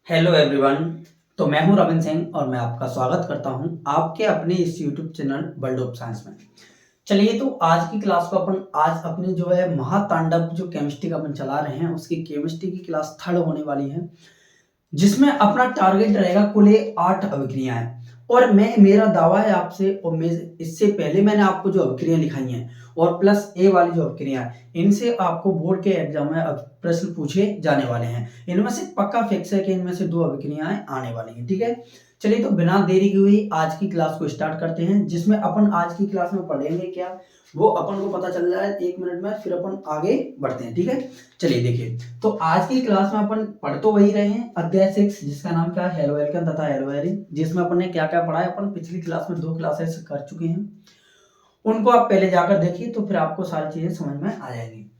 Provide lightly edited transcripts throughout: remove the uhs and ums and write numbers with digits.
Hello everyone. तो मैं हूं रविंद्र सिंह और मैं आपका स्वागत करता हूं आपके अपने इस YouTube channel world of science में। चलिए, तो आज की क्लास को आज अपनी जो है महातांडव जो केमिस्ट्री का अपन चला रहे हैं उसकी केमिस्ट्री की क्लास थर्ड होने वाली है, जिसमें अपना टारगेट रहेगा कुल 8 अभिक्रियाएं। और मैं मेरा दावा है आपसे, और मैं इससे पहले मैंने आपको जो अभिक्रियाएं लिखाई हैं और प्लस ए वाली जो अभिक्रियाएं हैं, इनसे आपको बोर्ड के एग्जाम में अब प्रश्न पूछे जाने वाले हैं। इनमें से पक्का फिक्स है कि इनमें से 2 अभिक्रियाएं आने वाली हैं। ठीक है, चलिए तो बिना देरी की हुई आज की क्लास को स्टार्ट करते हैं, जिसमें अपन आज की क्लास में पढ़ेंगे क्या वो अपन को पता चल रहा है 1 मिनट में, फिर अपन आगे बढ़ते हैं। ठीक है, चलिए देखिए, तो आज की क्लास में अपन पढ़ तो वही रहे हैं, अध्याय 6 जिसका नाम क्या है, हेलो एल्केन तथा हेलो एरीन, जिसमें अपन ने क्या क्या पढ़ा है अपन पिछली क्लास में 2 क्लासेस कर चुके हैं। उनको आप पहले जाकर देखिए तो फिर आपको सारी चीजें समझ में आ जाएंगी।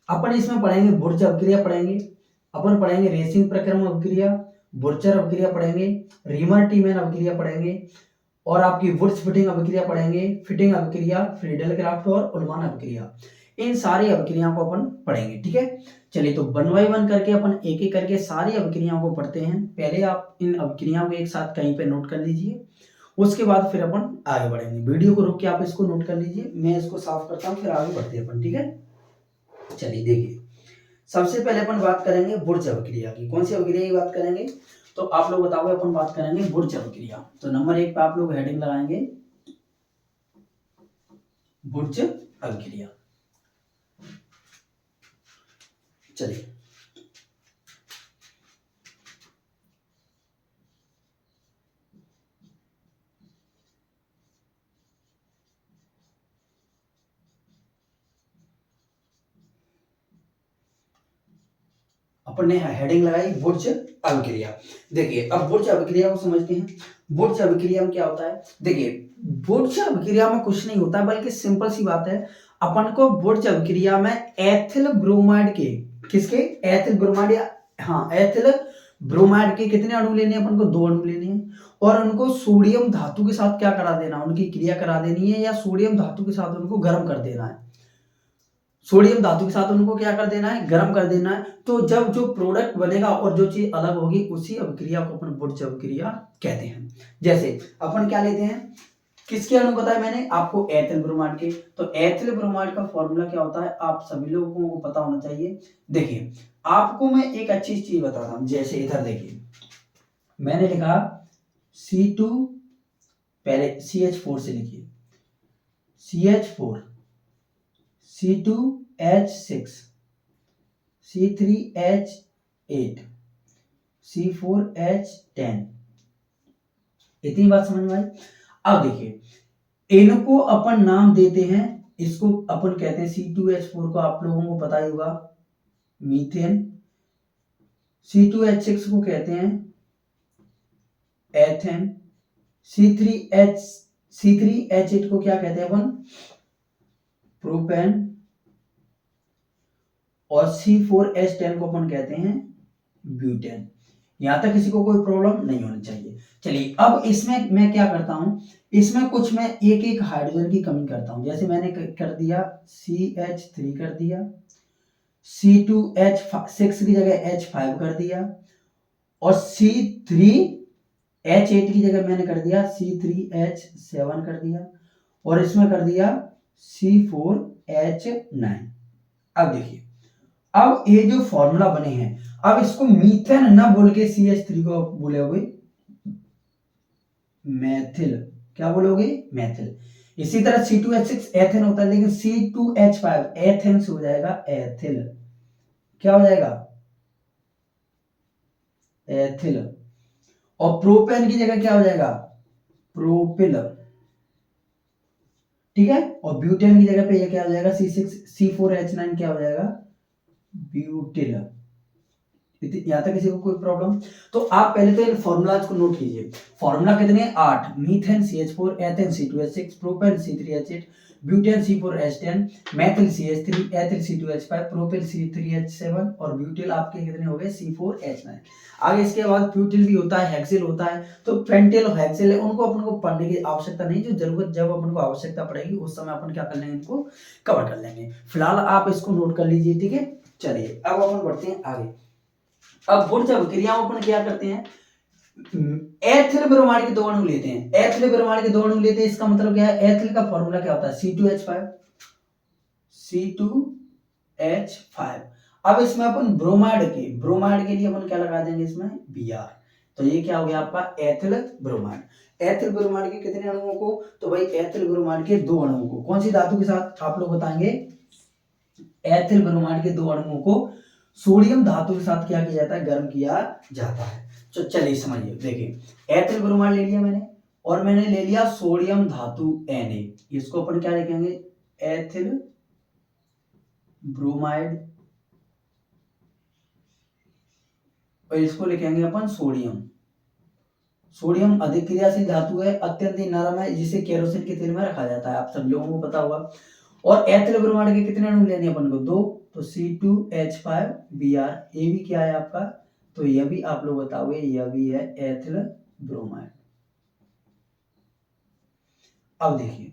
अपन इसमें पढ़ेंगे बुर्ज अभिक्रिया पढ़ेंगे, अपन पढ़ेंगे रेसिंग प्रक्रम अभिक्रिया, बुर्चर अभिक्रिया पढ़ेंगे, रीमर टीमैन अभिक्रिया पढ़ेंगे, और आपकी वुड्स फिटिंग अभिक्रिया पढ़ेंगे, फिटिंग अभिक्रिया, फ्रीडल क्राफ्ट और उल्मान अभिक्रिया। इन सारी अभिक्रियाओं को अपन पढ़ेंगे। ठीक है, चलिए तो 1 बाय 1 करके अपन एक एक करके सारी अभिक्रियाओं को पढ़ते हैं। पहले आप इन अभिक्रियाओं को एक साथ कहीं पे नोट कर लीजिए, उसके बाद फिर अपन आगे बढ़ेंगे। वीडियो को रोक के आप इसको नोट कर लीजिए, मैं इसको साफ करता हूँ, फिर आगे बढ़ते हैं अपन। ठीक है, चलिए देखिए, सबसे पहले अपन बात करेंगे बुर्ज अभिक्रिया की। कौन सी अभिक्रिया की बात करेंगे, तो आप लोग बताओगे, अपन बात करेंगे बुर्ज अभिक्रिया। तो नंबर 1 पे आप लोग हेडिंग लगाएंगे बुर्ज अभिक्रिया। चलिए, अपन ने हेडिंग लगाई बुर्ज अभिक्रिया। देखिए, अब बुर्ज अभिक्रिया को समझते हैं। बुर्ज अभिक्रिया में क्या होता है, देखिए बुर्ज अभिक्रिया में कुछ नहीं होता बल्कि सिंपल सी बात है, अपन को बुर्ज अभिक्रिया में एथिल ब्रोमाइड के, किसके, एथिल ब्रोमाइड या हाँ एथिल ब्रोमाइड के कितने अणु लेने हैं, अपन को 2 अणु लेने हैं, और उनको सोडियम धातु के साथ क्या करा देना, उनकी क्रिया करा देनी है, या सोडियम धातु के साथ उनको गर्म कर देना है। सोडियम धातु के साथ उनको क्या कर देना है, गर्म कर देना है। तो जब जो प्रोडक्ट बनेगा और जो चीज अलग होगी उसी अभिक्रिया को अपन बुर्ज अभिक्रिया कहते हैं। जैसे अपन क्या लेते हैं, किसके अणु बताया मैंने आपको, एथिल ब्रोमाइड के। तो एथिल ब्रोमाइड का फॉर्मूला क्या होता है, आप सभी लोगों को पता होना चाहिए। देखिए, आपको मैं एक अच्छी चीज बताता हूं, जैसे इधर देखिए मैंने लिखा C2, पहले CH4 से लिखिए, CH4, C2H6, C3H8, C4H10। इतनी बात समझ में आई। अब देखिए, इनको अपन नाम देते हैं, इसको अपन कहते हैं C2H4 को आप लोगों को पता ही होगा मीथेन, C2H6 को कहते हैं एथेन, C3H8 को क्या कहते हैं अपन, प्रोपेन, और C4H10 को अपन कहते हैं ब्यूटेन। यहां तक किसी को कोई प्रॉब्लम नहीं होनी चाहिए। चलिए, अब इसमें मैं क्या करता हूं, इसमें कुछ मैं एक एक हाइड्रोजन की कमी करता हूं। जैसे मैंने कर दिया CH3 कर दिया, C2H6 की जगह H5 कर दिया, और C3H8 की जगह मैंने कर दिया C3H7 कर दिया, और इसमें कर दिया C4H9। अब देखिए, अब ये जो फॉर्मूला बने हैं, अब इसको मीथेन ना बोल के CH3 को बोलोगे मैथिल। क्या बोलोगे, मैथिल। इसी तरह C2H6 एथेन होता है, लेकिन C2H5 एथेन से हो जाएगा एथिल। क्या हो जाएगा, एथिल। और प्रोपेन की जगह क्या हो जाएगा, प्रोपिल। ठीक है, और ब्यूटेन की जगह पे ये क्या हो जाएगा, C4H9 क्या हो जाएगा, ब्यूटिल। यहां तक किसी को कोई प्रॉब्लम, तो आप पहले तो इन फॉर्मूलाज को नोट कीजिए। फॉर्मूला कितने, 8। Methane CH4, ethane C2H6, propane C3H8, butane C4H10, Maithil CH3, ethyl C2H5, propyl C3H7, और ब्यूटिल आपके कितने हो गए, C4H9। आगे इसके बाद ब्यूटिल भी होता है, हेक्सिल होता है, तो पेंटेल और हेक्सिल है, उनको अपन को पढ़ने की आवश्यकता नहीं, जो जरूरत जब अपन को आवश्यकता पड़ेगी उस समय अपन क्या कर लेंगे, इनको कवर कर लेंगे। फिलहाल आप इसको नोट कर लीजिए। ठीक है, चलिए अब अपन बढ़ते हैं आगे। अब बुर्ज अभिक्रियाओं अपन क्या करते हैं, एथिल ब्रोमाइड के 2 अणु लेते हैं, एथिल ब्रोमाइड के 2 अणु लेते हैं, इसका मतलब क्या है, एथिल का फॉर्मूला क्या होता है, C2H5, C2H5। अब इसमें अपन ब्रोमाइड के लिए अपन क्या लगा देंगे इसमें, Br। तो ये क्या हो गया आपका एथिल ब्रोमाइड। एथिल ब्रोमाइड के कितने अणुओं को, तो भाई एथिल ब्रोमाइड के 2 अणुओं को कौन सी धातु के साथ आप लोग बताएंगे, एथिल ब्रोमाइड के 2 अणुओं को सोडियम धातु के साथ क्या किया जाता है, गर्म किया जाता है। तो चलिए समझिए, देखिए एथिल ब्रोमाइड ले लिया मैंने, और मैंने ले लिया सोडियम धातु Na, इसको अपन क्या लिखेंगे, एथिल ब्रोमाइड, और इसको लिखेंगे अपन सोडियम। सोडियम अधिक क्रियाशील धातु है, अत्यंत ही नरम है, जिसे केरोसिन के तेल में रखा जाता है, आप सब लोगों को पता होगा। और एथिल ब्रोमाइड के कितने अणु लेने अपन को, 2, तो C2H5Br, ये भी क्या है आपका, तो यह भी आप लोग बताओगे, यह भी है एथिल ब्रोमाइड। अब देखिए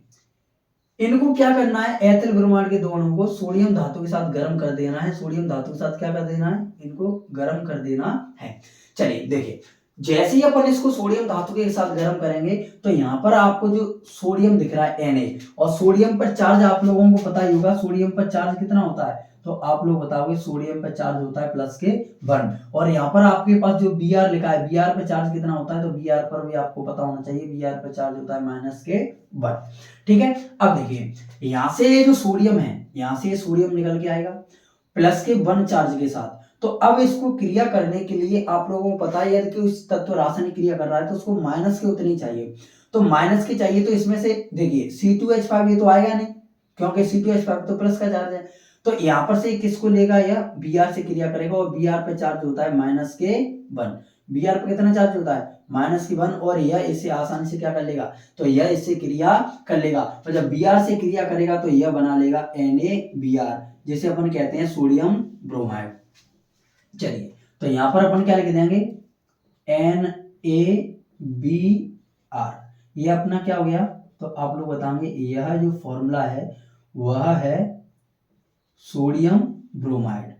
इनको क्या करना है, एथिल ब्रोमाइड के 2 अणुओं को सोडियम धातु के साथ गर्म कर देना है, सोडियम धातु के साथ क्या कर देना है, इनको गर्म कर देना है। चलिए देखिए, जैसे ही अपन इसको सोडियम धातु के साथ गर्म करेंगे, तो यहाँ पर आपको जो सोडियम दिख रहा है Na, और सोडियम पर चार्ज आप लोगों को पता ही होगा, सोडियम पर चार्ज कितना होता है, तो आप लोग बताओगे सोडियम पर चार्ज होता है +1, और यहाँ पर आपके पास जो Br लिखा है, Br पर चार्ज कितना होता है, तो Br पर भी आपको पता होना चाहिए, Br पर चार्ज होता है -1। ठीक है, अब देखिए यहाँ से ये जो सोडियम है, यहाँ से ये सोडियम निकल के आएगा +1 चार्ज के साथ। तो अब इसको क्रिया करने के लिए आप लोगों को पता है यदि उस तत्व रासायनिक क्रिया कर रहा है तो उसको माइनस के उतनी चाहिए, तो माइनस की चाहिए, तो इसमें से देखिए C2H5 ये तो आएगा नहीं, क्योंकि C2H5 तो प्लस का चार्ज है, तो यहाँ पर से किसको लेगा, यह Br से क्रिया करेगा, और Br पे चार्ज होता है -1। Br पे कितना चार्ज होता है, -1, और यह इससे आसानी से क्या कर लेगा, तो यह इससे क्रिया कर लेगा, तो जब Br से क्रिया करेगा तो यह बना लेगा NaBr, जिसे अपन कहते हैं सोडियम ब्रोमाइड। चलिए तो यहां पर अपन क्या लिख देंगे, NaBr, ये अपना क्या हो गया, तो आप लोग बताएंगे यह जो फॉर्मूला है वह है सोडियम ब्रोमाइड,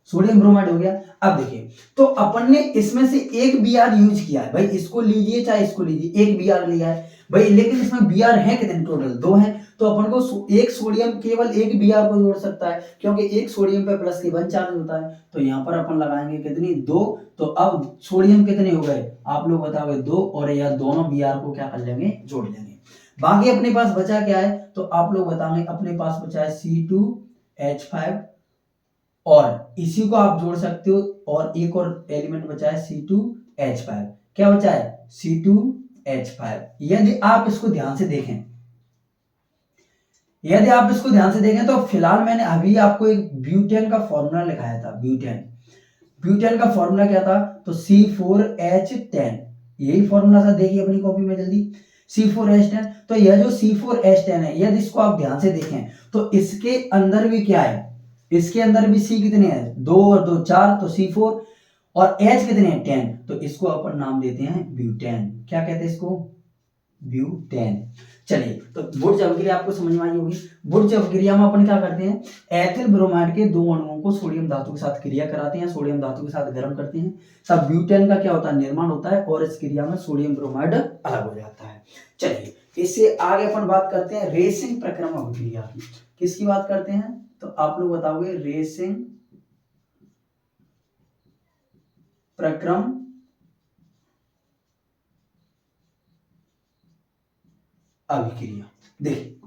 सोडियम ब्रोमाइड हो गया। अब देखिए तो अपन ने इसमें से एक Br यूज किया है, भाई इसको लीजिए चाहे इसको लीजिए, एक Br लिया है भाई, लेकिन इसमें Br है कितने, टोटल 2 हैं, तो अपन को एक सोडियम केवल एक Br को जोड़ सकता है, क्योंकि एक सोडियम पे +1 चार्ज होता है, तो यहाँ पर अपन लगाएंगे कितनी, 2। तो अब सोडियम कितने हो गए, आप लोग बताओगे 2, और यह दोनों Br को क्या कर लेंगे, जोड़ लेंगे। बाकी अपने पास बचा क्या है, तो आप लोग बताएंगे, अपने पास बचा है C2H5, और इसी को आप जोड़ सकते हो, और एक और एलिमेंट बचा है C2H5, क्या बचा है, C2H5। यदि आप इसको ध्यान से देखें, तो फिलहाल मैंने अभी आपको एक ब्यूटेन का फॉर्मूला लिखाया था, ब्यूटेन का फॉर्मूला क्या था, तो C4H10, यही फॉर्मूला था, देखिए अपनी कॉपी में जल्दी, C4H10। तो यह जो C4H10 है, यदि इसको आप ध्यान से देखें तो इसके अंदर भी क्या है, इसके अंदर भी C कितने हैं, 2 और 2 4, तो C4, और H कितने हैं, 10, तो इसको अपन नाम देते हैं ब्यूटेन, क्या कहते हैं इसको, ब्यूटेन। चलिए तो बुर्ज अभिक्रिया आपको समझ में आई होगी। बुर्ज अभिक्रिया में अपन क्या करते हैं, एथिल ब्रोमाइड के 2 अणुओं को सोडियम धातु के साथ क्रिया कराते हैं, सोडियम धातु के साथ गर्म करते हैं, तब ब्यूटेन का क्या होता है, निर्माण होता है, और इस क्रिया में सोडियम ब्रोमाइड अलग हो जाता है। चलिए इससे आगे अपन बात करते हैं रेसिंग प्रक्रम अभिक्रिया की, किसकी बात करते हैं, तो आप लोग बताओगे रेसिंग प्रक्रम अभिक्रिया। देखिए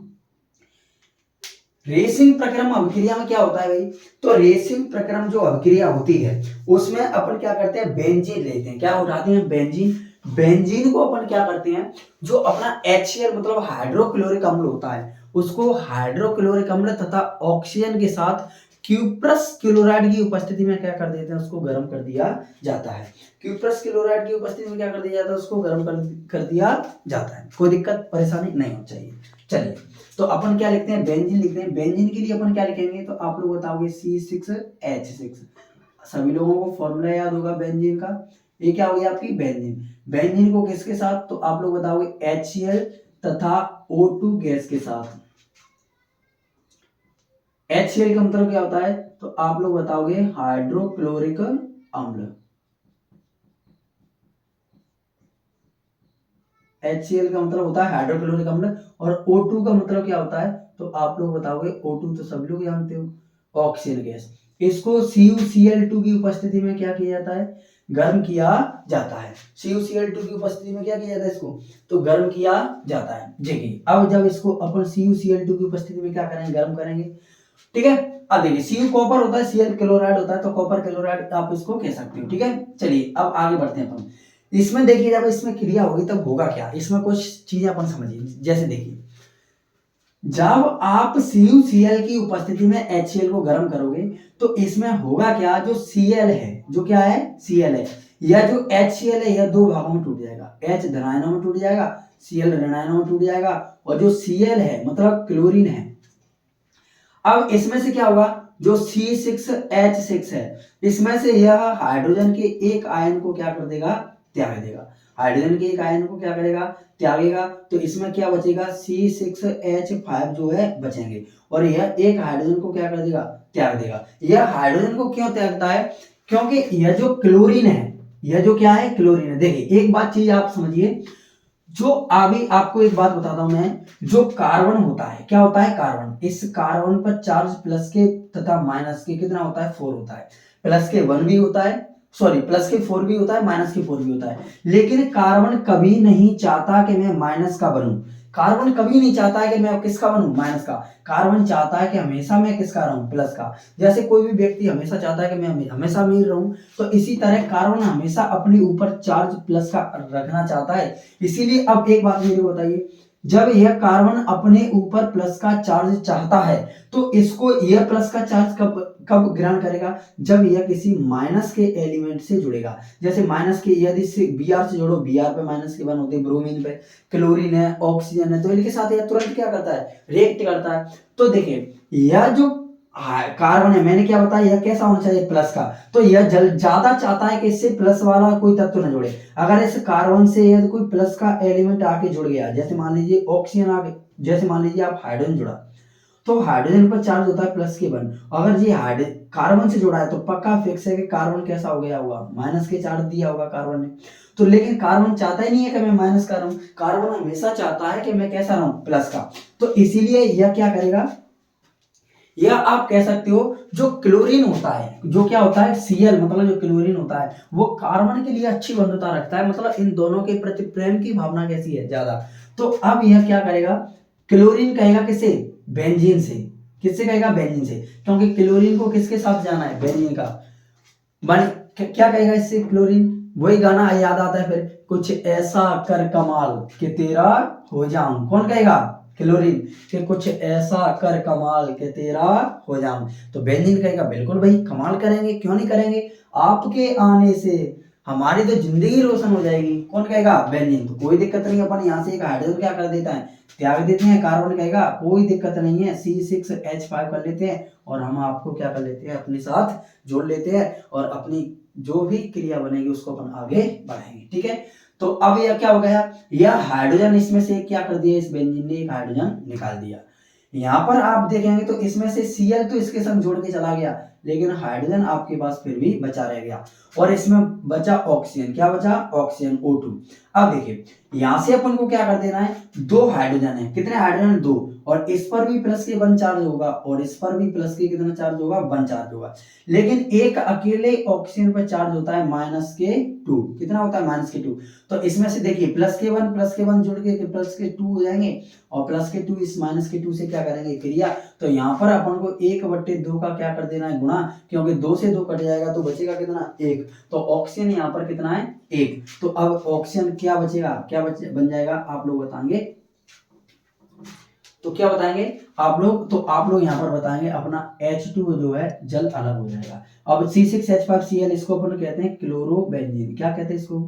रेसिंग प्रक्रम अभिक्रिया में क्या होता है भाई, तो रेसिंग प्रक्रम जो अभिक्रिया होती है उसमें अपन क्या करते हैं, बेंजीन लेते हैं, क्या उठाते हैं, बेंजीन को अपन क्या करते हैं, जो अपना HCl मतलब हाइड्रोक्लोरिक अम्ल होता है, उसको हाइड्रोक्लोरिक अम्ल तथा ऑक्सीजन के साथ क्यूप्रस क्लोराइड की उपस्थिति में क्या कर देते हैं, उसको गर्म कर दिया जाता है। क्यूप्रस क्लोराइड की उपस्थिति में क्या कर दिया जाता है, उसको गर्म कर दिया जाता है, कोई दिक्कत परेशानी नहीं होनी चाहिए। चलिए तो अपन क्या लिखते हैं, बेंजीन लिखते हैं, बेंजीन के लिए अपन क्या लिखेंगे, तो आप लोग बताओगे C6H6, सभी लोगों को फॉर्मूला याद होगा बेंजीन का, ये क्या हो गया आपकी बेंजीन को किसके साथ, तो आप लोग बताओगे HCl तथा O2 गैस के साथ, HCl का मतलब क्या होता है, तो आप लोग बताओगे हाइड्रोक्लोरिक अम्ल। HCl का मतलब होता है हाइड्रोक्लोरिक अम्ल। और O2 का मतलब क्या होता है, तो आप लोग बताओगे O2 तो सब लोग जानते हो, ऑक्सीजन गैस। इसको CuCl2 की उपस्थिति में क्या किया जाता है, गर्म किया जाता है। CuCl2 की उपस्थिति में क्या किया जाता है, इसको तो गर्म किया जाता है। देखिए अब जब इसको अपन CuCl2 की उपस्थिति में क्या करेंगे, गर्म करेंगे, ठीक है। अब देखिए Cu कॉपर होता है, Cl क्लोराइड होता है, तो कॉपर क्लोराइड आप इसको कह सकते हो, ठीक है। चलिए अब आगे बढ़ते हैं अपन। इसमें देखिए जब इसमें क्रिया होगी तब होगा क्या, इसमें कुछ चीजें अपन समझिए। जैसे देखिए जब आप CuCl की उपस्थिति में HCl को गर्म करोगे तो इसमें होगा क्या, जो Cl है, जो क्या है Cl है, या जो HCl है यह दो भागों में टूट जाएगा। H धनायनों में टूट जाएगा, Cl ऋणायनों में टूट जाएगा, और जो Cl है मतलब क्लोरीन है, अब इसमें से क्या होगा, जो C6H6 है इसमें से यह हाइड्रोजन के एक आयन को क्या कर देगा, त्याग देगा। हाइड्रोजन के एक आयन को क्या करेगा, त्यागेगा। तो इसमें क्या बचेगा, C6H5 जो है बचेंगे, और यह एक हाइड्रोजन को क्या कर देगा, त्याग देगा। यह हाइड्रोजन को क्यों त्यागता है, क्योंकि यह जो क्लोरीन है, यह जो क्या है क्लोरीन है। देखिए एक बात चीज आप समझिए, जो अभी आपको एक बात बताता हूं मैं, जो कार्बन होता है, क्या होता है कार्बन, इस कार्बन पर चार्ज प्लस के तथा माइनस के कितना होता है, 4 होता है। प्लस के 1 भी होता है, सॉरी प्लस के 4 भी होता है, माइनस के 4 भी होता है। लेकिन कार्बन कभी नहीं चाहता कि मैं माइनस का बनूं। कार्बन कभी नहीं चाहता है कि मैं किसका बनूं, माइनस का। कार्बन चाहता है कि हमेशा मैं किसका रहूं, प्लस का। जैसे कोई भी व्यक्ति हमेशा चाहता है कि मैं हमेशा अमीर रहूं, तो इसी तरह कार्बन हमेशा अपने ऊपर चार्ज प्लस का रखना चाहता है। इसीलिए अब एक बात मेरे को बताइए, जब यह कार्बन अपने ऊपर प्लस का चार्ज चाहता है तो इसको यह प्लस का चार्ज कब कब ग्रहण करेगा, जब यह किसी माइनस के एलिमेंट से जुड़ेगा। जैसे माइनस के यदि से Br से जोड़ो, Br पे माइनस के 1 होते हैं, ब्रोमीन पे क्लोरीन है, ऑक्सीजन है, तो इनके साथ यह तुरंत क्या करता है, रिएक्ट करता है। तो देखिए यह जो कार्बन है, मैंने क्या बताया, यह कैसा होना चाहिए, प्लस का। तो यह ज्यादा चाहता है कि इससे प्लस वाला कोई तत्व न जुड़े। अगर इस कार्बन से यदि कोई प्लस का एलिमेंट आके जुड़ गया, जैसे मान लीजिए ऑक्सीजन आके, जैसे मान लीजिए आप हाइड्रोजन जुड़ा, तो हाइड्रोजन पर चार्ज होता है प्लस के 1। अगर ये कार्बन से जुड़ा है तो पक्का फिक्स है कि कार्बन कैसा हो गया होगा, माइनस के चार्ज दिया होगा कार्बन ने। तो लेकिन कार्बन चाहता ही नहीं है कि मैं माइनस का रहूं, कार्बन हमेशा चाहता है कि मैं कैसा रहूं, प्लस का। तो इसीलिए यह क्या करेगा, या आप कह सकते हो जो क्लोरीन होता है, जो क्या होता है Cl, मतलब जो क्लोरीन होता है वो कार्बन के लिए अच्छी बंधुता रखता है, मतलब इन दोनों के प्रति प्रेम की भावना कैसी है, ज्यादा। तो अब यह क्या करेगा, क्लोरीन कहेगा किसे, बेंजीन से। किससे कहेगा, बेंजीन से, क्योंकि क्लोरीन को किसके साथ जाना है, बेंजीन का। बन क्या कहेगा इससे क्लोरीन, वही गाना याद आता है फिर, कुछ ऐसा कर कमाल कि तेरा हो जाऊं। कौन कहेगा, क्लोरीन, कि कुछ ऐसा कर कमाल के तेरा हो जाऊं। तो बेंजीन कहेगा बिल्कुल भाई कमाल करेंगे, क्यों नहीं करेंगे, आपके आने से हमारी तो जिंदगी रोशन हो जाएगी। कौन कहेगा, बेंजीन। तो कोई दिक्कत नहीं, अपन यहाँ से एक हाइड्रोजन क्या कर देता है, त्याग देते हैं। कार्बन कहेगा कोई दिक्कत नहीं है, C6H5 कर लेते हैं, और हम आपको क्या कर लेते हैं, अपने साथ जोड़ लेते हैं, और अपनी जो भी क्रिया बनेगी उसको अपन आगे बढ़ाएंगे, ठीक है। तो अब यह क्या हो गया, यह हाइड्रोजन इसमें से क्या कर दिया, इस बेंजीन ने एक हाइड्रोजन निकाल दिया। यहाँ पर आप देखेंगे तो इसमें से Cl तो इसके संग जोड़ के चला गया, लेकिन हाइड्रोजन आपके पास फिर भी बचा रह गया, और इसमें बचा ऑक्सीजन। क्या बचा, ऑक्सीजन O2। अब देखिए यहां से अपन को क्या कर देना है, 2 हाइड्रोजन है, कितने हाइड्रोजन, 2, और इस पर भी प्लस के 1 चार्ज होगा, और इस पर भी प्लस के कितना चार्ज होगा, 1 चार्ज होगा। लेकिन एक अकेले ऑक्सीजन पर चार्ज होता है माइनस के 2, कितना होता है, माइनस के 2। तो इसमें से देखिए प्लस के 1 जुड़ के प्लस के 2 हो जाएंगे, और प्लस के 2 इस माइनस के 2 से क्या करेंगे, क्रिया। तो यहाँ पर अपन को 1/2 का क्या कर देना है, गुणा, क्योंकि 2 से 2 कट जाएगा तो बचेगा कितना, 1। तो ऑक्सीजन यहाँ पर कितना है, 1। तो अब ऑक्सीजन क्या बचेगा, क्या बन जाएगा, आप लोग बताएंगे। तो क्या बताएंगे आप लोग, तो आप लोग यहाँ पर बताएंगे अपना H2 जो है जल अलग हो जाएगा। अब C6H5Cl इसको अपन कहते हैं क्लोरोबेंजीन। क्या कहते हैं इसको,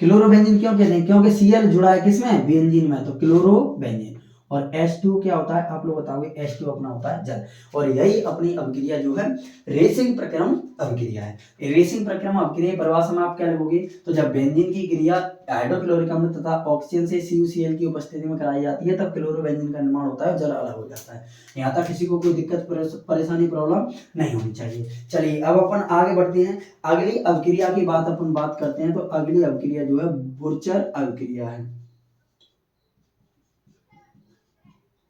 क्लोरोबेंजीन क्यों कहते हैं, क्योंकि Cl जुड़ा है किसमें, बेंजीन में, तो क्लोरोबेंजीन। और H2 क्या होता है, आप लोग बताओगे, H2 अपना होता है जल। और यही अपनी अभिक्रिया जो है रेसिंग प्रक्रम अभिक्रिया है। रेसिंग प्रक्रम अभिक्रिया प्रवाह समय आप क्या लिखोगे, तो जब बेंजीन की क्रिया हाइड्रोक्लोरिक अम्ल तथा ऑक्सीजन से CuCl की उपस्थिति में कराई जाती है तब क्लोरोबेंजीन का निर्माण होता है, जल अलग हो जाता है। यहाँ तक किसी को कोई दिक्कत परेशानी प्रॉब्लम नहीं होनी चाहिए। चलिए अब अपन आगे बढ़ते हैं, अगली अभिक्रिया की अपन बात करते हैं। तो अगली अभिक्रिया जो है बुरचर अभिक्रिया है।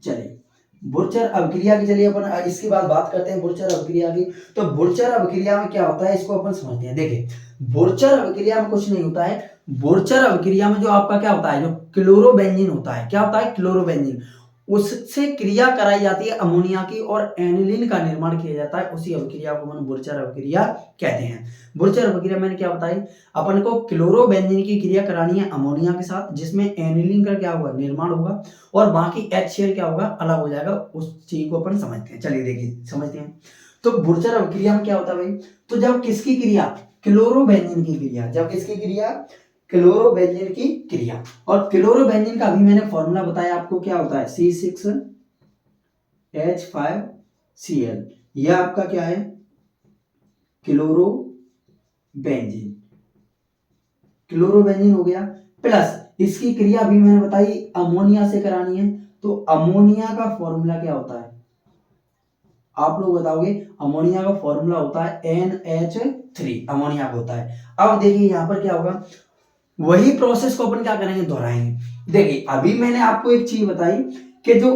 चलिए बुरचर अभिक्रिया की, चलिए अपन इसके बाद बात करते हैं बुरचर अभिक्रिया की। तो बुरचर अभिक्रिया में क्या होता है इसको अपन समझते हैं। देखिए बुरचर अभिक्रिया में कुछ नहीं होता है। बुरचर अभिक्रिया में जो आपका क्या होता है, जो क्लोरोबेंजीन होता है, क्या होता है क्लोरोबेंजीन, उससे क्रिया कराई जाती है अमोनिया की और एनिलीन का निर्माण किया जाता है। उसी अभिक्रिया को हम बुरचर अभिक्रिया कहते हैं। बुरचर अभिक्रिया मैंने क्या बताई, अपन को क्लोरोबेंजीन की क्रिया करानी है अमोनिया के साथ, जिसमें एनिलीन का क्या होगा निर्माण होगा और बाकी HCl क्या होगा अलग हो जाएगा। उस चीज को अपन समझते हैं। चलिए देखिए समझते हैं। तो बुरचर अभिक्रिया में क्या होता है भाई, तो जब किसकी क्रिया, क्लोरोबेंजीन की क्रिया, जब किसकी क्रिया, क्लोरोबेंजीन की क्रिया। और क्लोरोबेंजीन का अभी मैंने फॉर्मूला बताया आपको, क्या होता है C6H5Cl। यह आपका क्या है क्लोरोबेंजीन, क्लोरोबेंजीन हो गया। प्लस इसकी क्रिया भी मैंने बताई अमोनिया से करानी है। तो अमोनिया का फॉर्मूला क्या होता है, आप लोग बताओगे। अमोनिया का फॉर्मूला होता है NH3, अमोनिया का होता है। अब देखिए यहां पर क्या होगा, वही प्रोसेस को अपन क्या करेंगे, दोहराएंगे। देखिए अभी मैंने आपको एक चीज बताई कि जो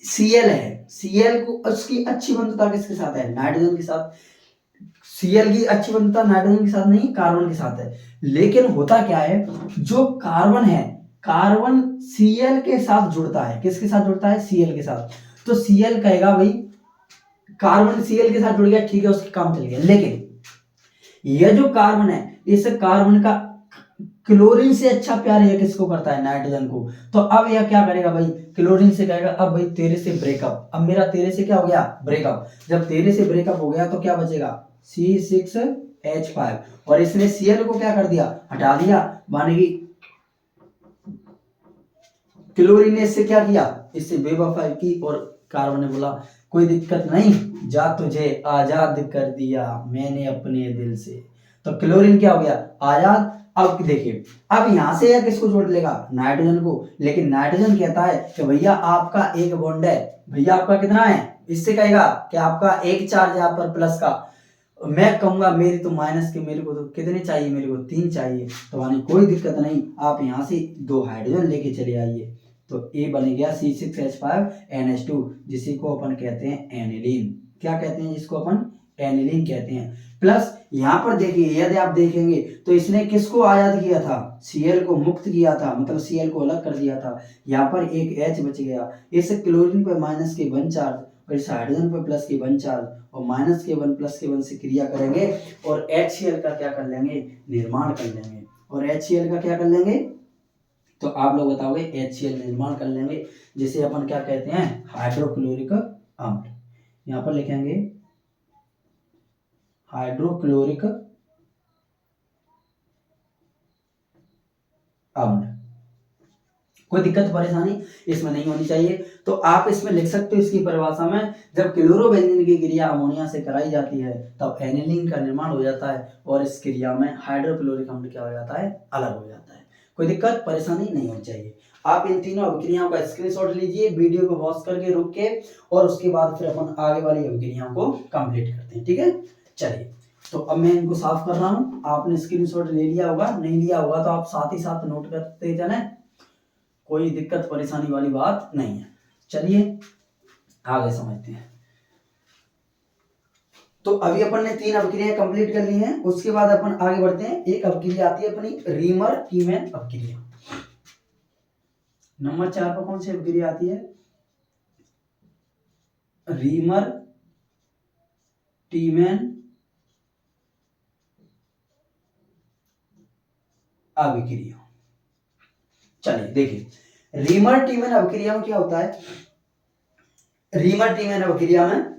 Cl है, Cl को उसकी अच्छी बंधुता किसके साथ है, नाइट्रोजन के साथ। Cl की अच्छी बंधुता नाइट्रोजन के साथ नहीं, कार्बन के साथ है। लेकिन होता क्या है, जो कार्बन है, कार्बन Cl के साथ जुड़ता है, किसके साथ जुड़ता है, Cl के साथ। तो Cl कहेगा भाई कार्बन Cl के साथ जुड़ गया, ठीक है, उसके काम चल गया। लेकिन यह जो कार्बन है, इस कार्बन का क्लोरीन से अच्छा प्यार यह किसको करता है, नाइट्रोजन को। तो अब यह क्या करेगा भाई, क्लोरीन से कहेगा अब भाई तेरे से ब्रेकअप। अब मेरा तेरे से क्या हो गया, ब्रेकअप। जब तेरे से ब्रेकअप हो गया तो क्या बचेगा, C6H5। और इसने Cl को क्या कर दिया, हटा दिया। माने कि क्लोरीन ने इससे क्या किया, इससे बेवफाई की। और कार्बन ने बोला कोई दिक्कत नहीं, जा तुझे आजाद कर दिया मैंने अपने दिल से। तो क्लोरीन क्या हो गया, आजाद। अब देखिए अब यहां से यह किसको जोड़ लेगा, नाइट्रोजन को। लेकिन नाइट्रोजन कहता है कि भैया आपका एक बॉन्ड है, भैया आपका कितना है, इससे कहेगा कि आपका एक चार्ज यहाँ पर प्लस का। मैं कहूंगा मेरी तो माइनस के, मेरे को तो कितने चाहिए, मेरे को 3 चाहिए। तो मानी कोई दिक्कत नहीं, आप यहाँ से 2 हाइड्रोजन लेके चले आइए। तो ए बन गया C6H5NH2, जिसी को अपन कहते हैं एनिलीन। क्या कहते हैं जिसको अपन, एनिलीन कहते हैं। प्लस यहाँ पर देखिए, यदि आप देखेंगे तो इसने किसको आजाद किया था, Cl को मुक्त किया था, मतलब Cl को अलग कर दिया था। यहाँ पर एक H बच गया। इस क्लोरीन पर माइनस के 1 चार्ज और इस हाइड्रोजन पर प्लस के 1 चार्ज और माइनस के 1 प्लस के 1 से क्रिया करेंगे और HCl का क्या कर लेंगे, निर्माण कर लेंगे। और HCl का क्या कर लेंगे, तो आप लोग बताओगे HCl निर्माण कर लेंगे, जिसे अपन क्या कहते हैं, हाइड्रोक्लोरिक अम्ल। यहाँ पर लिखेंगे हाइड्रोक्लोरिक अम्ल। कोई दिक्कत परेशानी इसमें नहीं होनी चाहिए। तो आप इसमें लिख सकते हो इसकी परिभाषा में, जब क्लोरोबेंजीन की क्रिया अमोनिया से कराई जाती है तब एनिलीन का निर्माण हो जाता है और इस क्रिया में हाइड्रोक्लोरिक अम्ल क्या हो जाता है, अलग हो जाता है। कोई दिक्कत परेशानी नहीं होनी चाहिए। आप इन तीनों अभिक्रियाओं का स्क्रीनशॉट लीजिए, वीडियो को पॉज करके रुक के, और उसके बाद फिर अपन आगे वाली अभिक्रियाओं को कंप्लीट करते हैं। ठीक है, चलिए। तो अब मैं इनको साफ कर रहा हूँ। आपने स्क्रीनशॉट ले लिया होगा, नहीं लिया होगा तो आप साथ ही साथ नोट करते जाने, कोई दिक्कत परेशानी वाली बात नहीं है। चलिए आगे समझते हैं। तो अभी अपन ने 3 अभिक्रियाएं कंप्लीट कर ली हैं। उसके बाद अपन आगे बढ़ते हैं। एक अभिक्रिया आती है अपनी रीमर टीमैन अभिक्रिया। नंबर 4 पर कौन सी अभिक्रिया आती है, रीमर टीमैन अभिक्रिया। चलिए देखिए रीमर टीमैन अभिक्रिया में क्या होता है। रीमर टीमैन अभिक्रिया में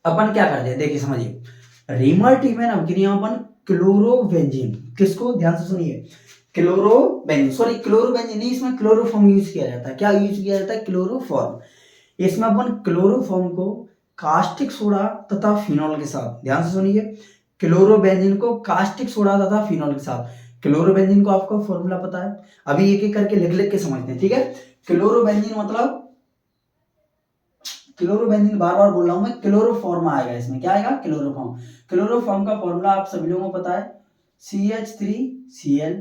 अपन क्या करते हैं, देखिए समझिए। रीमर टीमैन अभिक्रिया में अपन क्लोरोबेंजीन, किसको ध्यान से सुनिए, क्लोरोबेंजीन, सॉरी क्लोरोबेंजीन नहीं, इसमें क्लोरोफॉर्म यूज किया जाता है। क्या यूज किया जाता है, क्लोरोफॉर्म। इसमें अपन क्लोरोफॉर्म को कास्टिक सोडा तथा फिनॉल के साथ, ध्यान से सुनिए, क्लोरोबेंजीन को कास्टिक सोडा तथा फिनॉल के साथ क्लोरोबेंजीन को आपको फॉर्मूला पता है, अभी एक एक करके लिख लिख के समझते हैं, ठीक है। क्लोरोबेंजीन मतलब, क्लोरोबेंजीन बार बार बोल रहा हूं मैं, क्लोरोफॉर्म आएगा इसमें, क्या आएगा, क्लोरोफॉर्म। क्लोरोफॉर्म का फॉर्मूला आप सभी लोगों को पता है, CH3Cl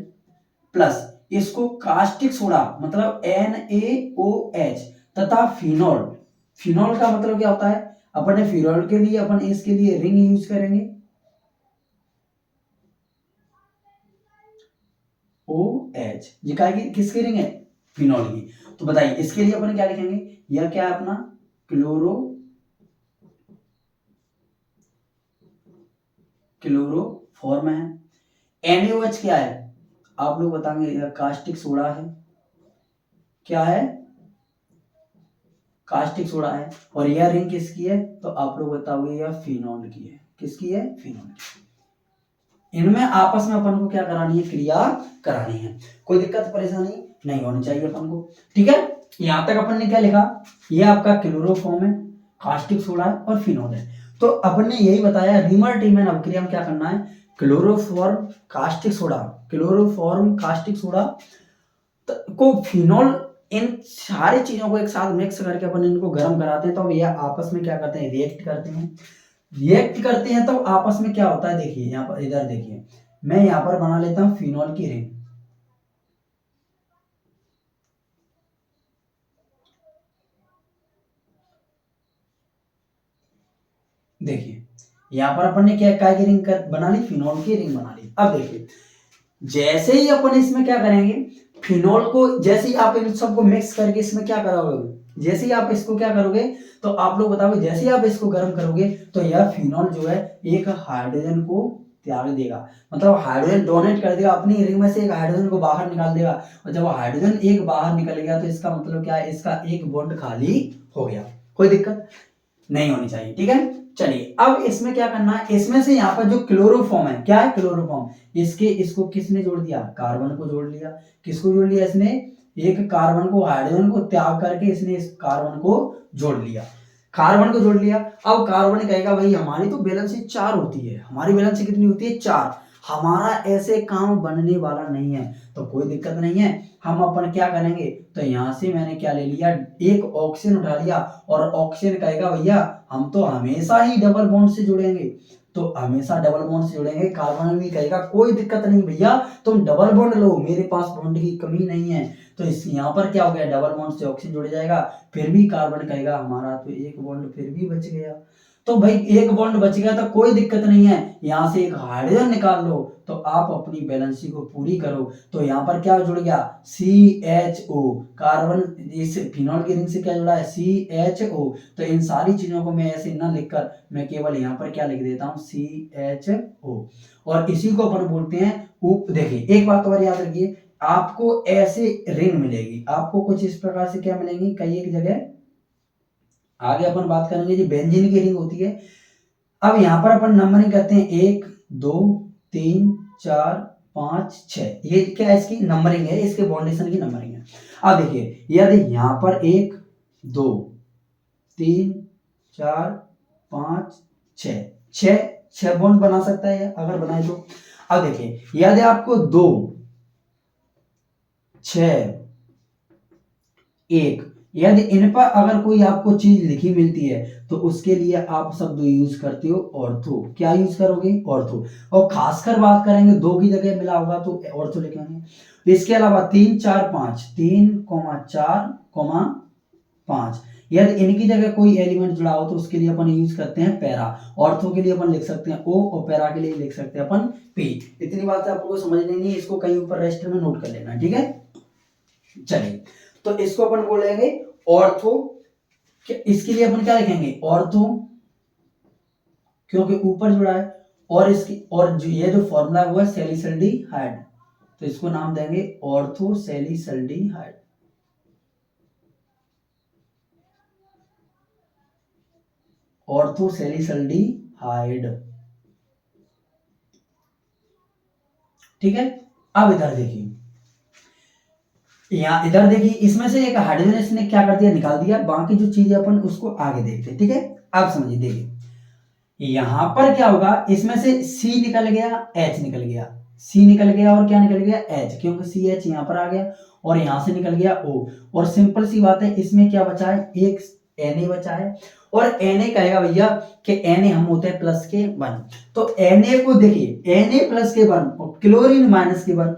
प्लस इसको कास्टिक सोडा मतलब NaOH तथा फिनोल। फिनोल का मतलब क्या होता है, अपन ने फिनोल के लिए अपन इसके लिए रिंग यूज करेंगे OH, ये क्या है, किसकी रिंग है, फिनोल की। तो बताइए इसके लिए अपन क्या लिखेंगे, यह क्या है अपना क्लोरोफॉर्म है। NaOH क्या है, आप लोग बताएंगे, यह कास्टिक सोडा है, क्या है, कास्टिक सोडा है। और यह रिंग किसकी है, तो आप लोग बताओगे यह फिनोल की है, किसकी है, फिनोल की। इनमें आपस में अपन को क्या करानी है, क्रिया करानी है, कोई दिक्कत परेशानी नहीं होनी चाहिए अपन को, ठीक है। यहां तक अपन ने क्या लिखा, यह आपका क्लोरोफॉर्म है, कास्टिक सोडा है और फिनोल है। तो अपन ने यही बताया, रीमर टीमन अभिक्रिया में क्या करना है, chloroform caustic soda, chloroform caustic soda को फिनोल, इन सारी चीजों को एक साथ मिक्स करके अपन इनको गर्म कराते हैं, तो ये आपस में क्या करते हैं, रिएक्ट करते हैं। रिएक्ट करते हैं तो आपस में क्या होता है, देखिए यहाँ पर, इधर देखिए, मैं यहाँ पर बना लेता हूं फिनोल की रिंग, देखिए यहाँ पर अपन ने क्या की रिंग बना ली, फिनोल की रिंग बना ली। अब देखिए जैसे ही अपन इसमें क्या करेंगे, फिनोल को जैसे ही आप इन सबको मिक्स करके इसमें क्या करोगे, जैसे ही आप इसको क्या करोगे, तो आप लोग बताओगे जैसे ही आप इसको गर्म करोगे तो यह फिनोल जो है एक हाइड्रोजन को त्याग देगा, मतलब हाइड्रोजन डोनेट कर देगा, अपनी रिंग में से एक हाइड्रोजन को बाहर निकाल देगा। और जब हाइड्रोजन एक बाहर निकल गया तो इसका मतलब क्या है, इसका एक बॉन्ड खाली हो गया, कोई दिक्कत नहीं होनी चाहिए, ठीक है। चलिए अब इसमें क्या करना है, इसमें से यहाँ पर जो क्लोरोफॉर्म है, क्या है, क्लोरोफॉर्म, इसको किसने जोड़ दिया, कार्बन को जोड़ लिया। किसको जोड़ लिया इसने, एक कार्बन को, हाइड्रोजन को त्याग करके इसने इस कार्बन को जोड़ लिया, कार्बन को जोड़ लिया। अब कार्बन कहेगा भाई हमारी तो वैलेंसी 4 होती है, हमारी वैलेंसी कितनी होती है, 4, हमारा ऐसे काम बनने वाला नहीं है, तो कोई दिक्कत नहीं है, हम अपन क्या करेंगे, तो यहां से मैंने क्या ले लिया, एक ऑक्सीजन उठा लिया, और ऑक्सीजन कहेगा भैया हम तो हमेशा ही डबल बॉन्ड से जुड़ेंगे, तो हमेशा डबल बॉन्ड से जुड़ेंगे। कार्बन भी कहेगा कोई दिक्कत नहीं भैया, तुम डबल बॉन्ड लो, मेरे पास बॉन्ड की कमी नहीं है। तो इस यहाँ पर क्या हो गया, डबल बॉन्ड से ऑक्सीजन जुड़ जाएगा, फिर भी कार्बन कहेगा हमारा तो एक बॉन्ड फिर भी बच गया। तो भाई एक बॉन्ड बच गया तो कोई दिक्कत नहीं है, यहाँ से एक हाइड्रोजन निकाल लो, तो आप अपनी बैलेंसी को पूरी करो। तो यहाँ पर क्या जुड़ गया, CHO, कार्बन इस फिनोल की रिंग से क्या जुड़ा है, CHO। तो इन सारी चीजों को मैं ऐसे ना लिखकर मैं केवल यहाँ पर क्या लिख देता हूँ, CHO, और इसी को अपन बोलते हैं देखिए एक बात और याद रखिए, आपको ऐसे रिंग मिलेगी, आपको कुछ इस प्रकार से क्या मिलेंगी, कई एक जगह, आगे अपन बात करेंगे जो बेंजीन की रिंग होती है। अब यहाँ पर अपन नंबरिंग करते हैं, 1 2 3 4 5 6, ये क्या है, इसकी नंबरिंग है, इसके बॉन्डेशन की नंबरिंग है। अब देखिए यदि यहाँ पर 1 2 3 4 5 6 बॉन्ड बना सकता है अगर बनाए तो। अब देखिए यदि आपको 2 6 1, यदि इन पर अगर कोई आपको चीज लिखी मिलती है तो उसके लिए आप शब्द यूज करते हो ऑर्थो, क्या यूज करोगे, ऑर्थो। और खासकर बात करेंगे 2 की जगह मिला होगा तो ऑर्थो लिखेंगे। इसके अलावा 3 4 5, 3 4 5, यदि इनकी जगह कोई एलिमेंट जुड़ा हो तो उसके लिए अपन यूज करते हैं पैरा। ऑर्थो के लिए अपन लिख सकते हैं O, और पैरा के लिए लिख सकते हैं अपन P। इतनी बात आपको समझ लेनी है, इसको कहीं ऊपर रजिस्टर में नोट कर लेना, ठीक है। चलिए तो इसको अपन बोलेंगे ऑर्थो, इसके लिए अपन क्या लिखेंगे, ऑर्थो, क्योंकि ऊपर जुड़ा है, और इसकी और ये जो फॉर्मूला हुआ है सैलिसल्डिहाइड, तो इसको नाम देंगे ऑर्थो सैलिसल्डिहाइड। ऑर्थो सैलिसल्डिहाइड, ठीक है। अब इधर देखिए, यहाँ इधर देखिए, इसमें से एक हाइड्रोजन इसने क्या कर दिया, निकाल दिया, बाकी जो चीजें अपन उसको आगे देखते हैं, ठीक है। अब समझिए देखिए यहां पर क्या होगा, इसमें से C निकल गया, H निकल गया, सी निकल गया और क्या निकल गया एच, क्योंकि सी एच यहाँ पर आ गया और यहाँ से निकल गया ओ। और सिंपल सी बात है, इसमें क्या बचा है, एक Na बचा है। और Na कहेगा भैया कि Na हम होते हैं प्लस के 1, तो Na को देखिए Na प्लस के 1 और क्लोरीन माइनस के 1,